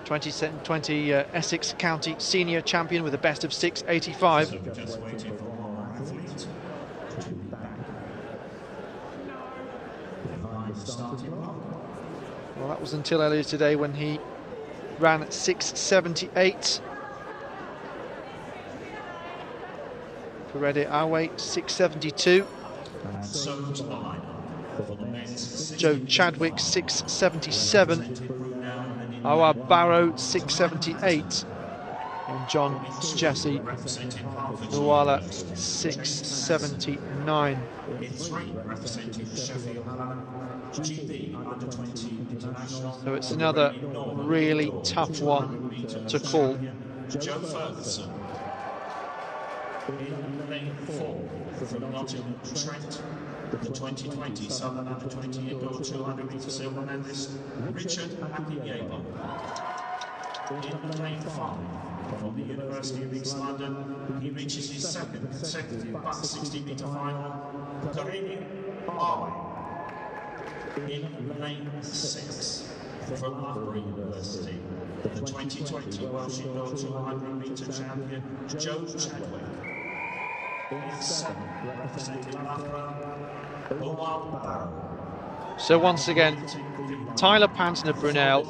2020 Essex County Senior Champion with a best of 6.85. Just waiting for our athlete to back. Behind the starting block. Well, that was until earlier today when he ran at 6.78. Corredi Awe, 6.72. So to the lineup for the men's Joe Chadwick, 6.77. Awar Barrow, 6.78. And John Jesse Nuala, 6.79. in three representing the Sheffield GB under-20 international. So it's another really tough one to call. Joe Ferguson in lane 4 from Nottingham Trent, the 2020 Southern Under-20 Indoor 200-metre silver medalist Richard Akinyebo. In lane 5 from the University of East London, he reaches his second consecutive BUCS 60-metre final. Corredi Awe. In lane 6 from Loughborough University, the 2020 Welsh Indoor 200-metre champion Joe Chadwick. In 7, representing Loughborough, Awar Barrow. So once again, Tyler Panton of Brunel,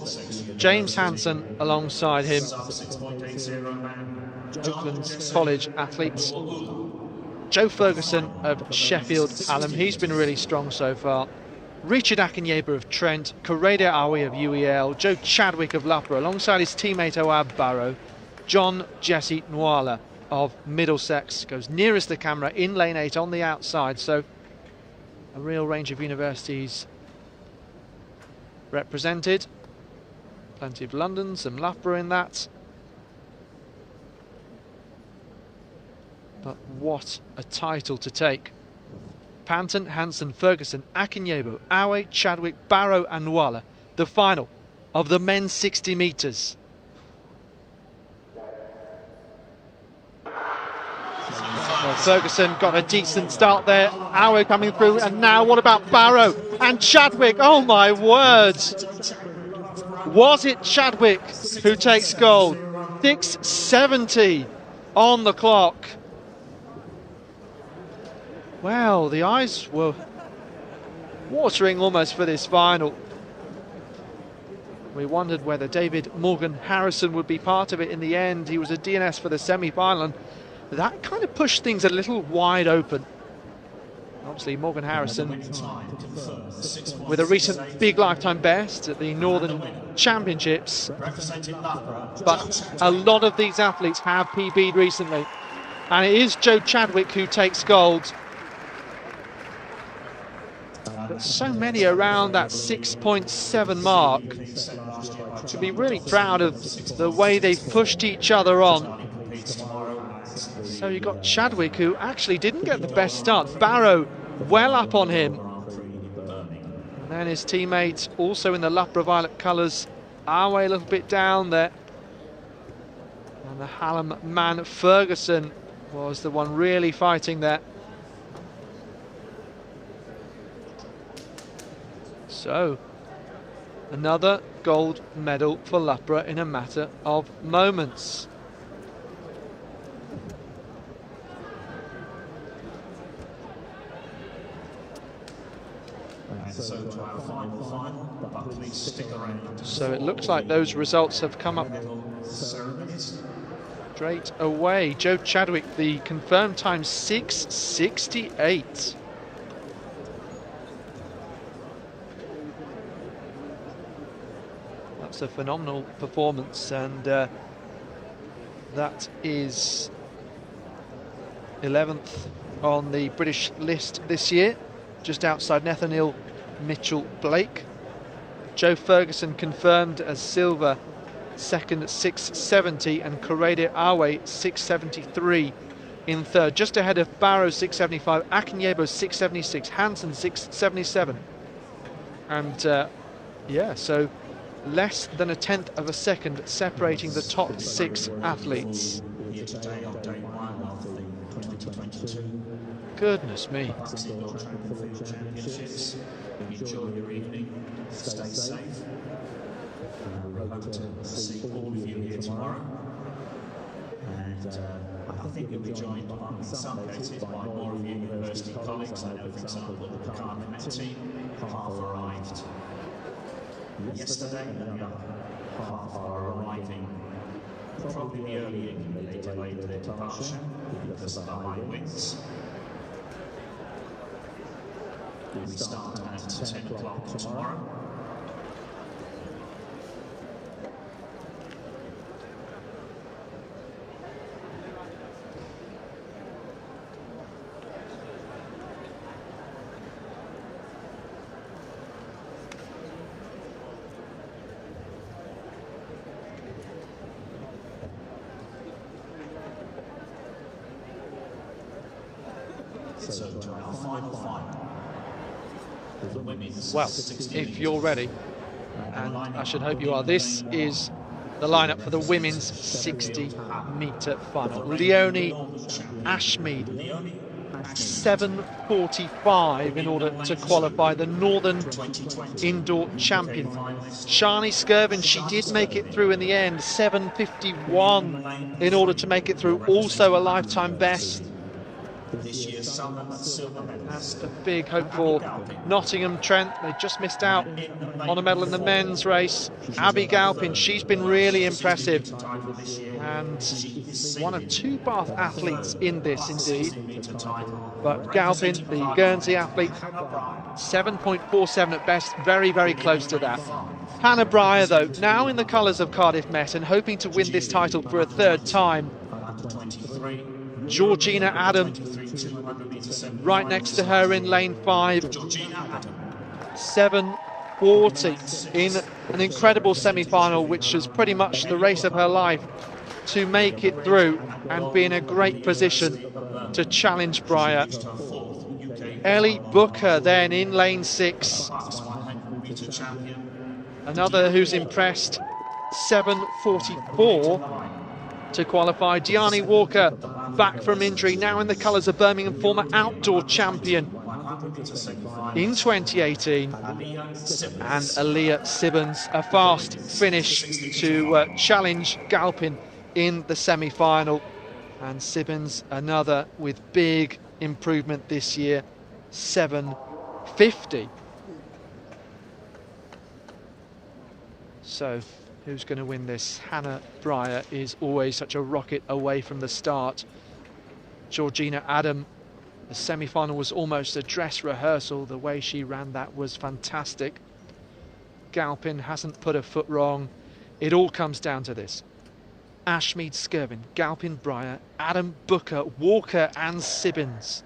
James Hansen alongside him, Oakland's college athletes, Joe Ferguson of Sheffield Hallam, he's been really strong so far, Richard Akinyebo of Trent, Corredi Awe of UEL, Joe Chadwick of Loughborough, alongside his teammate Awar Barrow, John Jesse Nuala of Middlesex, goes nearest the camera in lane 8 on the outside, so a real range of universities represented. Plenty of London, some Loughborough in that. But what a title to take. Panton, Hansen, Ferguson, Akinyebo, Awe, Chadwick, Barrow and Nwala. The final of the men's 60 metres. Well, Ferguson got a decent start there. Awe coming through, and now what about Barrow and Chadwick? Oh my word! Was it Chadwick who takes gold? 6:70 on the clock. Well, the eyes were watering almost for this final. We wondered whether David Morgan Harrison would be part of it in the end. He was a DNS for the semi-final, and that kind of pushed things a little wide open. Obviously, Morgan Harrison with a recent big lifetime best at the Northern Championships. But a lot of these athletes have PB'd recently. And it is Joe Chadwick who takes gold. But so many around that 6.7 mark. To be really proud of the way they've pushed each other on. So you got Chadwick, who actually didn't get the best start. Barrow well up on him. And then his teammate, also in the Loughborough Violet colours, Awe a little bit down there. And the Hallam man, Ferguson, was the one really fighting there. So, another gold medal for Loughborough in a matter of moments. So it looks like those results have come up straight away. Joe Chadwick, the confirmed time 6:68. That's a phenomenal performance, and that is 11th on the British list this year, just outside Nathaniel Mitchell-Blake. Joe Ferguson confirmed as silver, second at 6:70, and Korede Awe 6:73 in third, just ahead of Barrow 6:75, Akinyebo 6:76, Hansen 6:77, and yeah, so less than a tenth of a second separating the top 6 athletes. Goodness me. Enjoy your evening, stay safe. We hope to see all of you here tomorrow. And I think you'll be joined in some cases by more of your university colleagues. I know, for example, that the Cardiff Met team half arrived yesterday, and the other half are arriving probably early evening. They delayed their departure because of the high winds. We start at 10 o'clock tomorrow. So to our final. Well, if you're ready, and I should hope you are, this is the lineup for the women's 60-metre final. Leonie Ashmead, 7:45 in order to qualify, the Northern Indoor Champion. Shani Skirvin, she did make it through in the end, 7:51 in order to make it through, also a lifetime best. This year's silver medal. That's a big hope for Nottingham Trent. They just missed out on a medal in the men's race. Abby Galpin, she's been really impressive, and one of 2 Bath athletes in this indeed. But Galpin, the Guernsey athlete, 7.47 at best, very, very close to that. Hannah Breyer, though, now in the colours of Cardiff Met and hoping to win this title for a 3rd time. Georgina Adam right next to her in lane 5, 7:40 in an incredible semi-final, which was pretty much the race of her life to make it through and be in a great position to challenge Breyer. Ellie Booker then in lane 6. Another who's impressed, 7:44 to qualify. Diani Walker back from injury, now in the colours of Birmingham, former outdoor champion in 2018. And Aaliyah Sibbons, a fast finish to challenge Galpin in the semi-final. And Sibbons, another with big improvement this year, 7:50. So who's going to win this? Hannah Breyer is always such a rocket away from the start. Georgina Adam, the semi-final was almost a dress rehearsal. The way she ran that was fantastic. Galpin hasn't put a foot wrong. It all comes down to this. Ashmead Skirvin, Galpin Breyer, Adam Booker, Walker and Sibbons.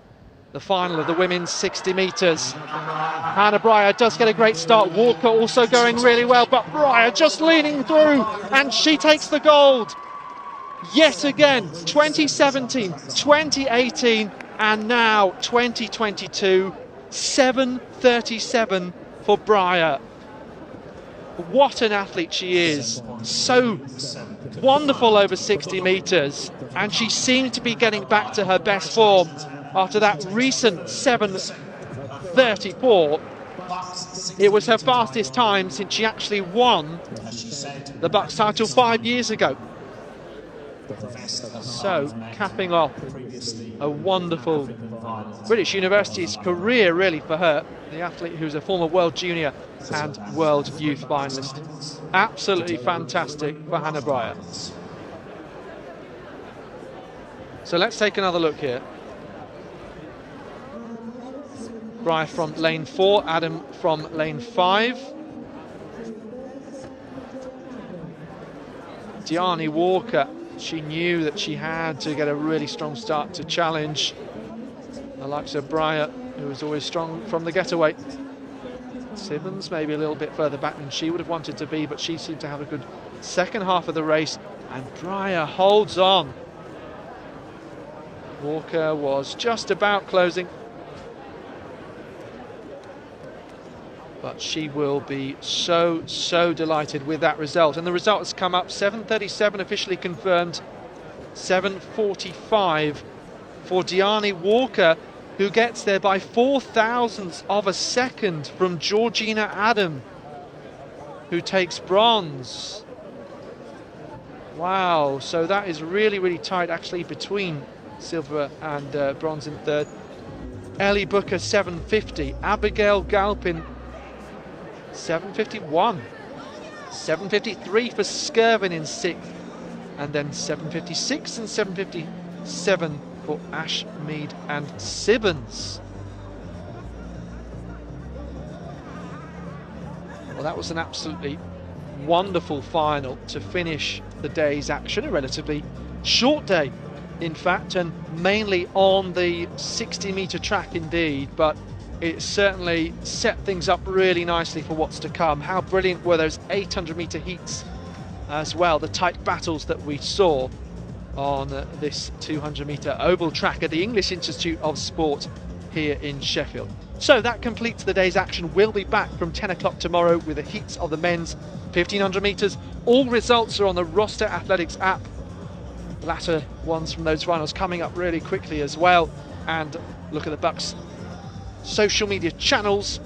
The final of the women's 60 metres. Hannah Breyer does get a great start. Walker also going really well, but Breyer just leaning through, and she takes the gold. Yet again, 2017, 2018, and now 2022, 7:37 for Breyer. What an athlete she is. So wonderful over 60 metres, and she seemed to be getting back to her best form after that recent 7:34. It was her fastest time since she actually won the BUCS title 5 years ago. So, capping off a wonderful British University's career, really, for her, the athlete who's a former World Junior and World Youth finalist. Absolutely fantastic for Hannah Breyer. So let's take another look here. Breyer from lane 4, Adam from lane 5. Diani Walker, she knew that she had to get a really strong start to challenge the likes of Breyer, who was always strong from the getaway. Sibbons maybe a little bit further back than she would have wanted to be, but she seemed to have a good second half of the race, and Breyer holds on. Walker was just about closing, but she will be so delighted with that result. And the result has come up, 7:37 officially confirmed, 7:45 for Diani Walker, who gets there by 0.04 of a second from Georgina Adam, who takes bronze. Wow, so that is really tight actually between silver and bronze in third. Ellie Booker 7:50, Abigail Galpin 7:51, 7:53 for Skirvin in 6th, and then 7:56 and 7:57 for Ashmead and Sibbons. Well, that was an absolutely wonderful final to finish the day's action, a relatively short day in fact, and mainly on the 60-metre track indeed, but it certainly set things up really nicely for what's to come. How brilliant were those 800-metre heats as well, the tight battles that we saw on this 200-metre oval track at the English Institute of Sport here in Sheffield. So that completes the day's action. We'll be back from 10 o'clock tomorrow with the heats of the men's 1500 metres. All results are on the Roster Athletics app. The latter ones from those finals coming up really quickly as well. And look at the BUCS social media channels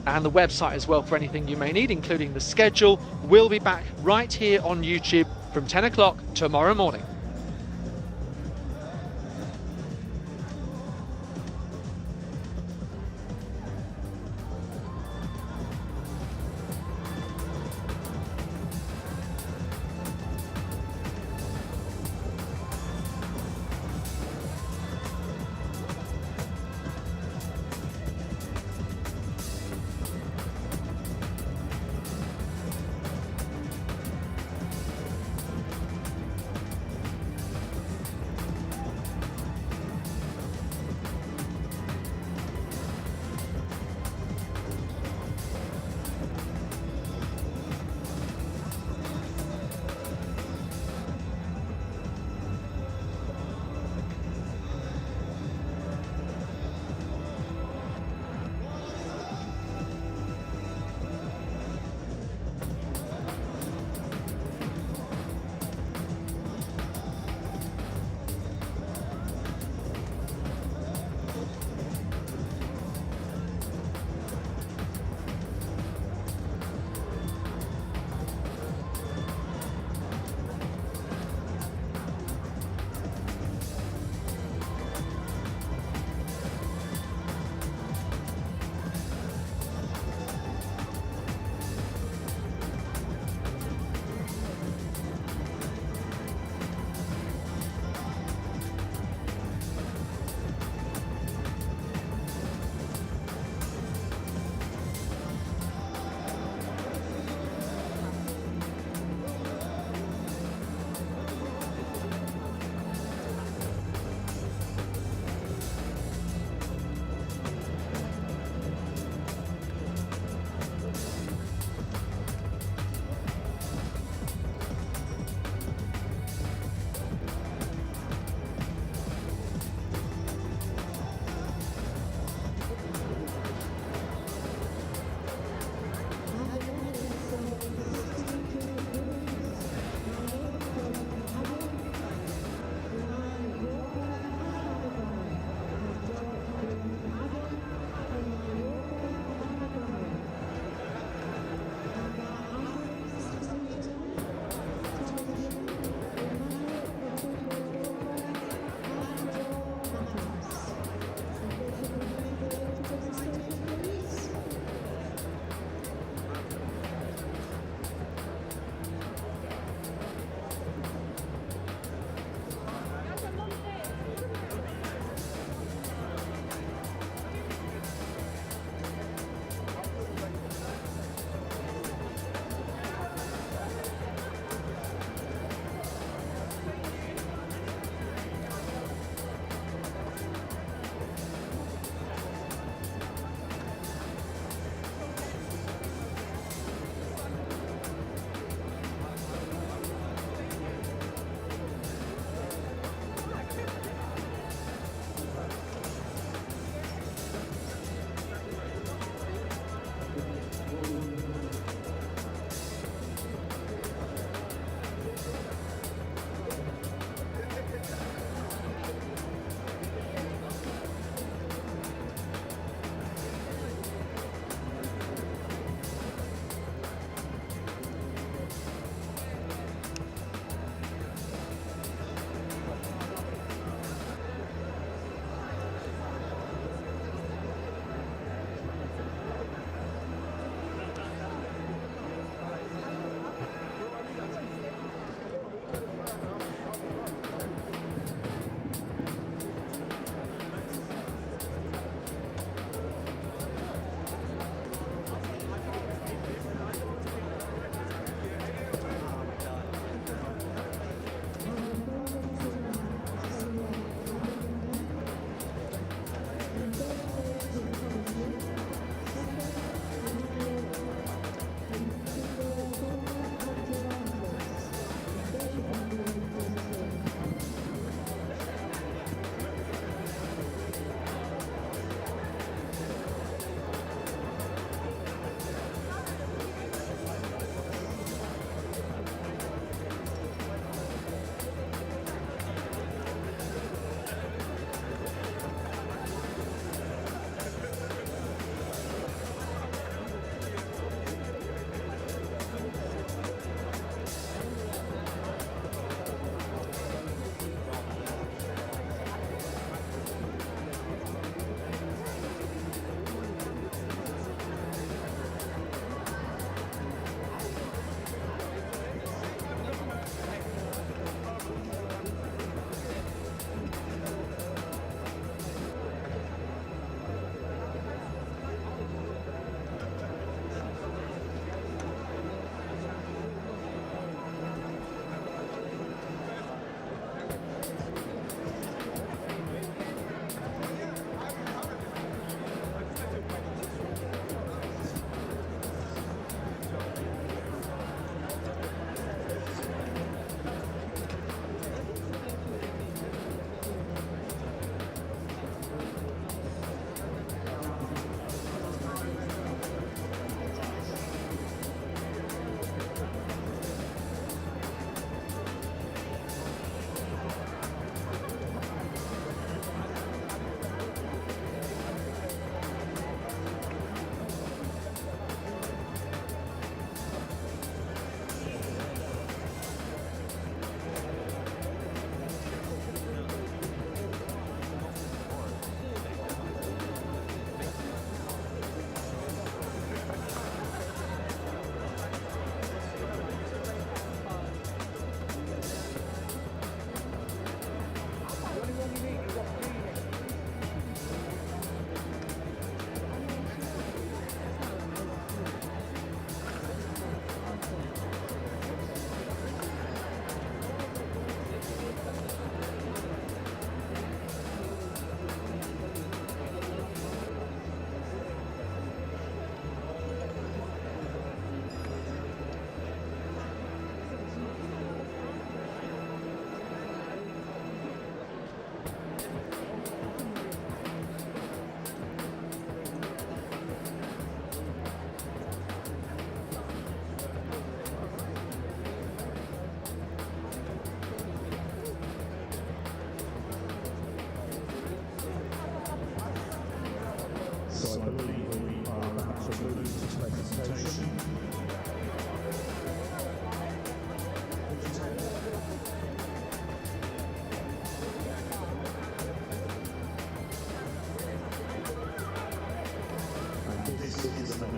and the website as well for anything you may need, including the schedule. We'll be back right here on YouTube from 10 o'clock tomorrow morning.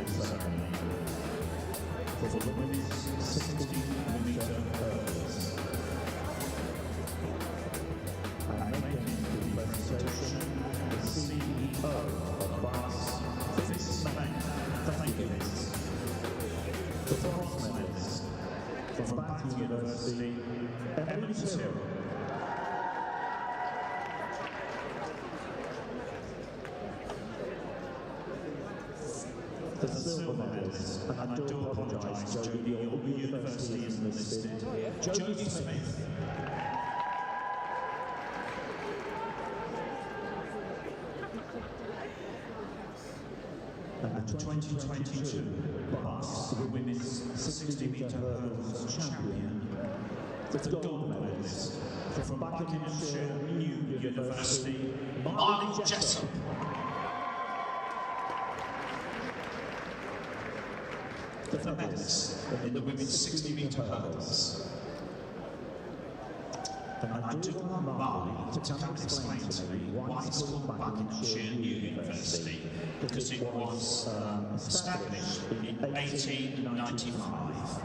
medal ceremony for the women's 60-metre hurdles. And making the presentation, the CEO of BUCS Nationals. Thank you, Vince. The bronze medalist from Bath University, ambulant. The silver medalist, and I do apologise, Jodie, your university isn't listed. Jodie Smith. And the 2022 BUCS Women's 60-metre hurdles champion, the gold medalist from Buckinghamshire New University, Marley Jessup. The medalist in the women's 60-metre hurdles. And I do want Marley to come and explain to me why it's called Buckinghamshire New University, because it was established in 1895.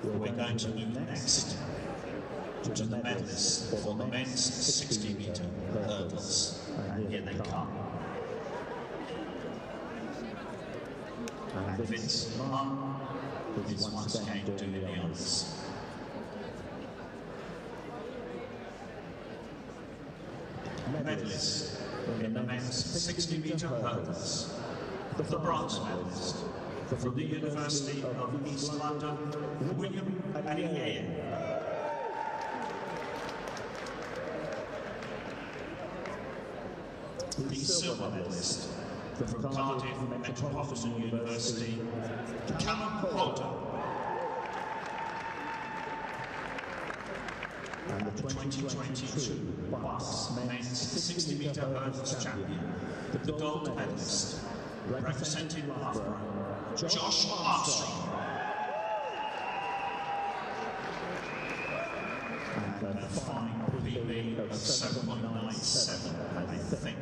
We're going to move next to the medalists for the men's 60-metre hurdles. And here they come. And Vince Munn is once again doing the honours. Medalists in the men's 60-metre hurdles. The bronze medalist from the University of East London, William Alier. The silver medalist from Cardiff Metropolitan University, Callum Holder. And the 2022 BUCS Men's 60-metre hurdles champion, the gold medalist, representing Loughborough, Josh Armstrong. And a fine PB of 7.97, I think.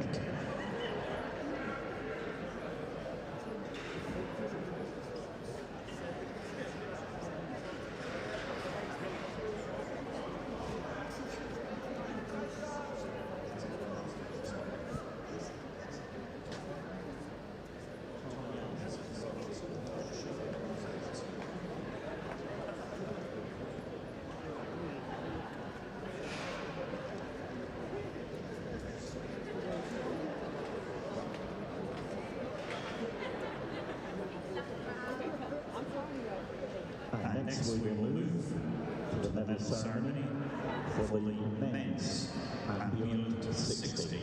And next we will move to the medal ceremony for the men's ambulant 60.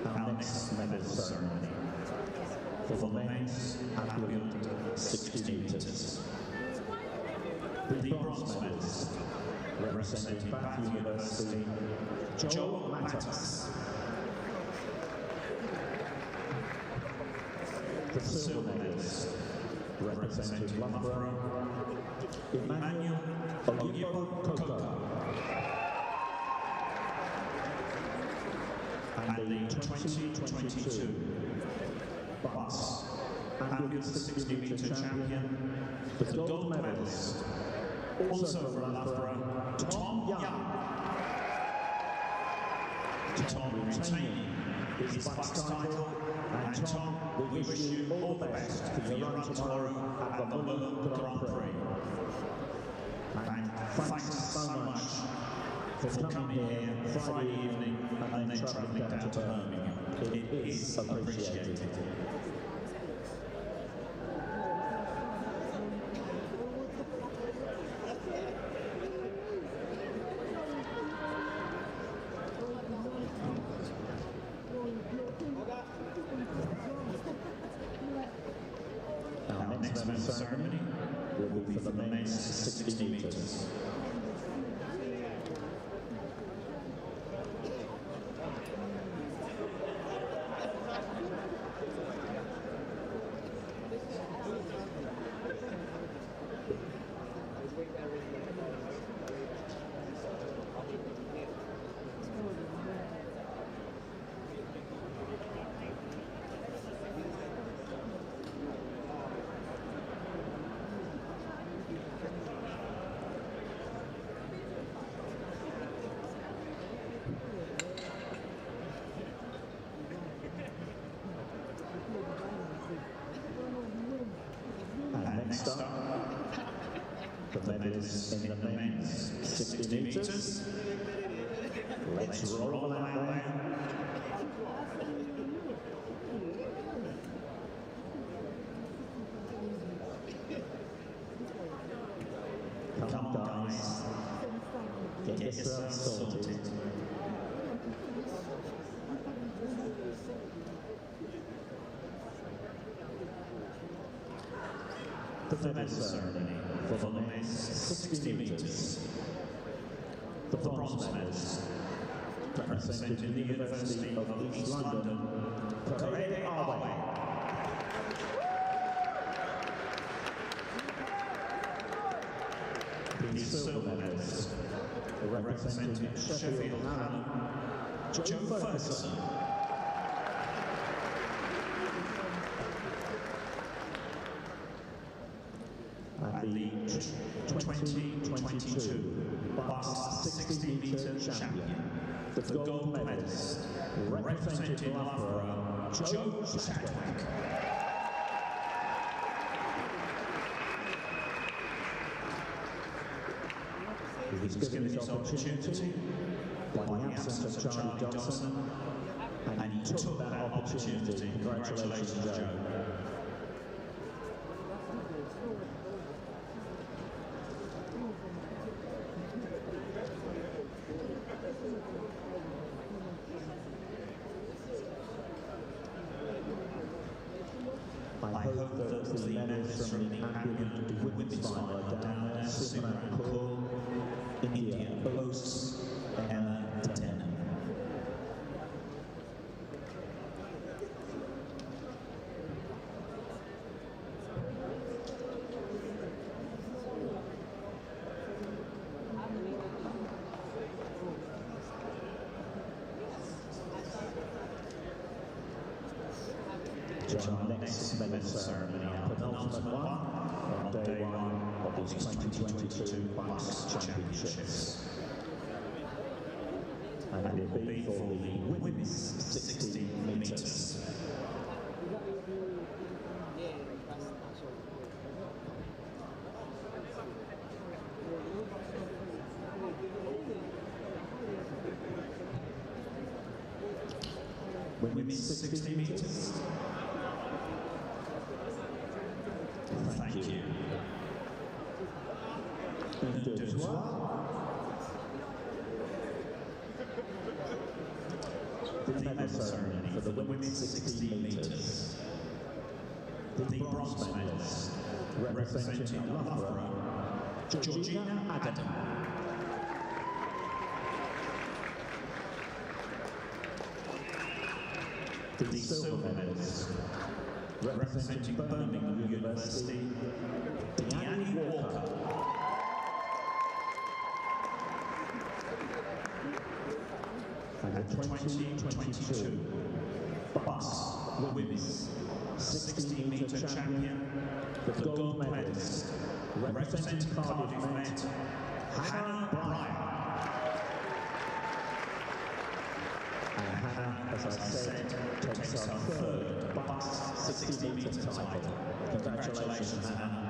Our next medal ceremony for the men's ambulant 60 metres. The bronze medalist, representing Bath University, Joel Mattas. The silver medalist, representing Loughborough, Emmanuel Oyebokoka. And the 2022 BUCS Ambulant 60-metre champion, the gold medalist, also from Loughborough, Tom Young. Tom retaining his BUCS title. And Tom, we wish you all the best for your run tomorrow at the Ambulant Grand Prix. And thanks so much for coming here Friday evening and then travelling down to Birmingham. It is appreciated. Our next medal ceremony will be for the men's 60 metres. Next up, the medals in the men's 60 metres. Let's roll out there. Come on, guys. Get yourselves sorted. The medal ceremony for the men's 60 metres. The bronze medals, representing the University of East London, Parade Away. The silver medals, representing Sheffield and Hallam, Joe Ferguson. And the 2022 BUCS 60 metre champion, the gold medalist, representing Loughborough, Joe Chadwick. He was given his opportunity by the absence of Charlie Dawson, and he took that opportunity. Congratulations, Joe. I hope that the medals from the ambulant women's final are down there. Simran Kaur, India boasts Emma Denham. Our next medal ceremony, our penultimate one, on day one of the 2022 BUCS Championships. And it will be for the women's 60 metres. Women's 60 metres. Thank you. Deux soirs. The medal ceremony for the women's 60 metres. The bronze medalist, representing Loughborough, Georgina Adam. The silver medalist, representing Birmingham University, Deanne Walker. And the 2022 BUCS Women's 60 metre champion, the gold medalist, representing Cardiff Met, Hannah Bryan. And Hannah as I said, takes our third BUCS 60-metre title. Congratulations, Anna.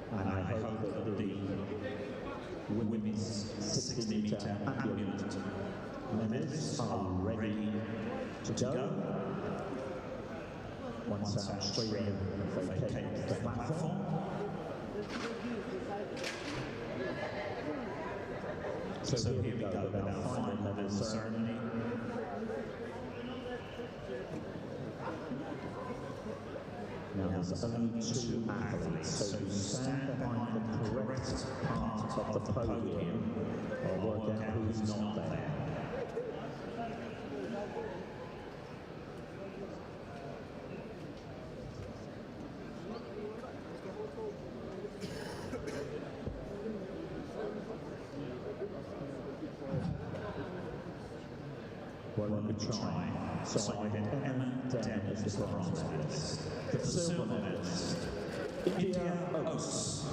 And I hope that the women's 60-metre ambulant medalists are ready to go. Once our trio vacate the platform. So here we go with our final medal ceremony. Now there's only two athletes, so you stand behind the correct part of the podium or work out who's not there. Well, let me try. So I get Emma down as the bronze medalist. The silver medalist, India BUCS,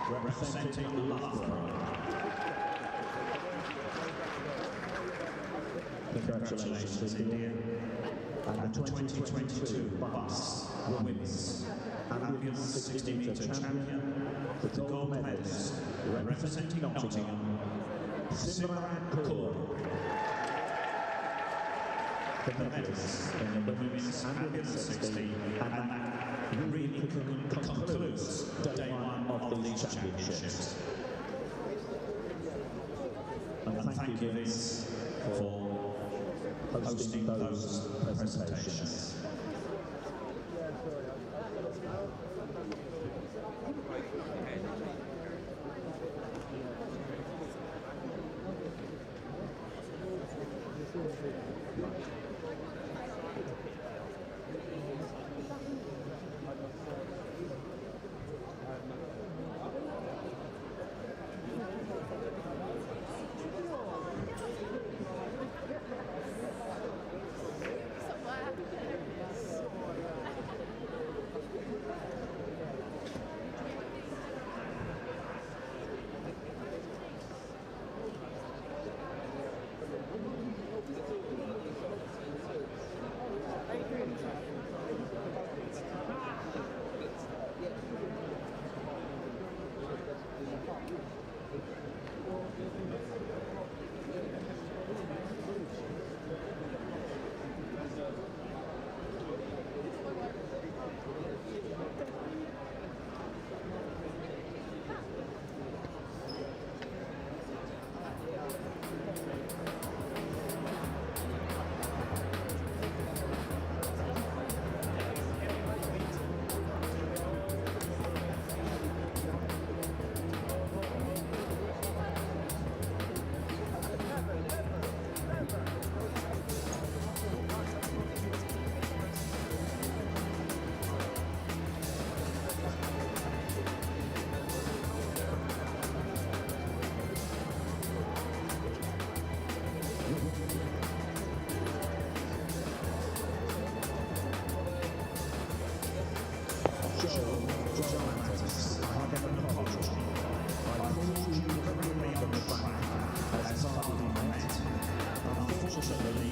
representing Loughborough. Congratulations, India. And the 2022 BUCS Women's Ambulant 60-metre champion, the gold medalist, representing Nottingham, Simran Kaur. The medals in the women's ambulant 60, and that really concludes day one of these championships. And thank you, Vince, for hosting those presentations. Unfortunately,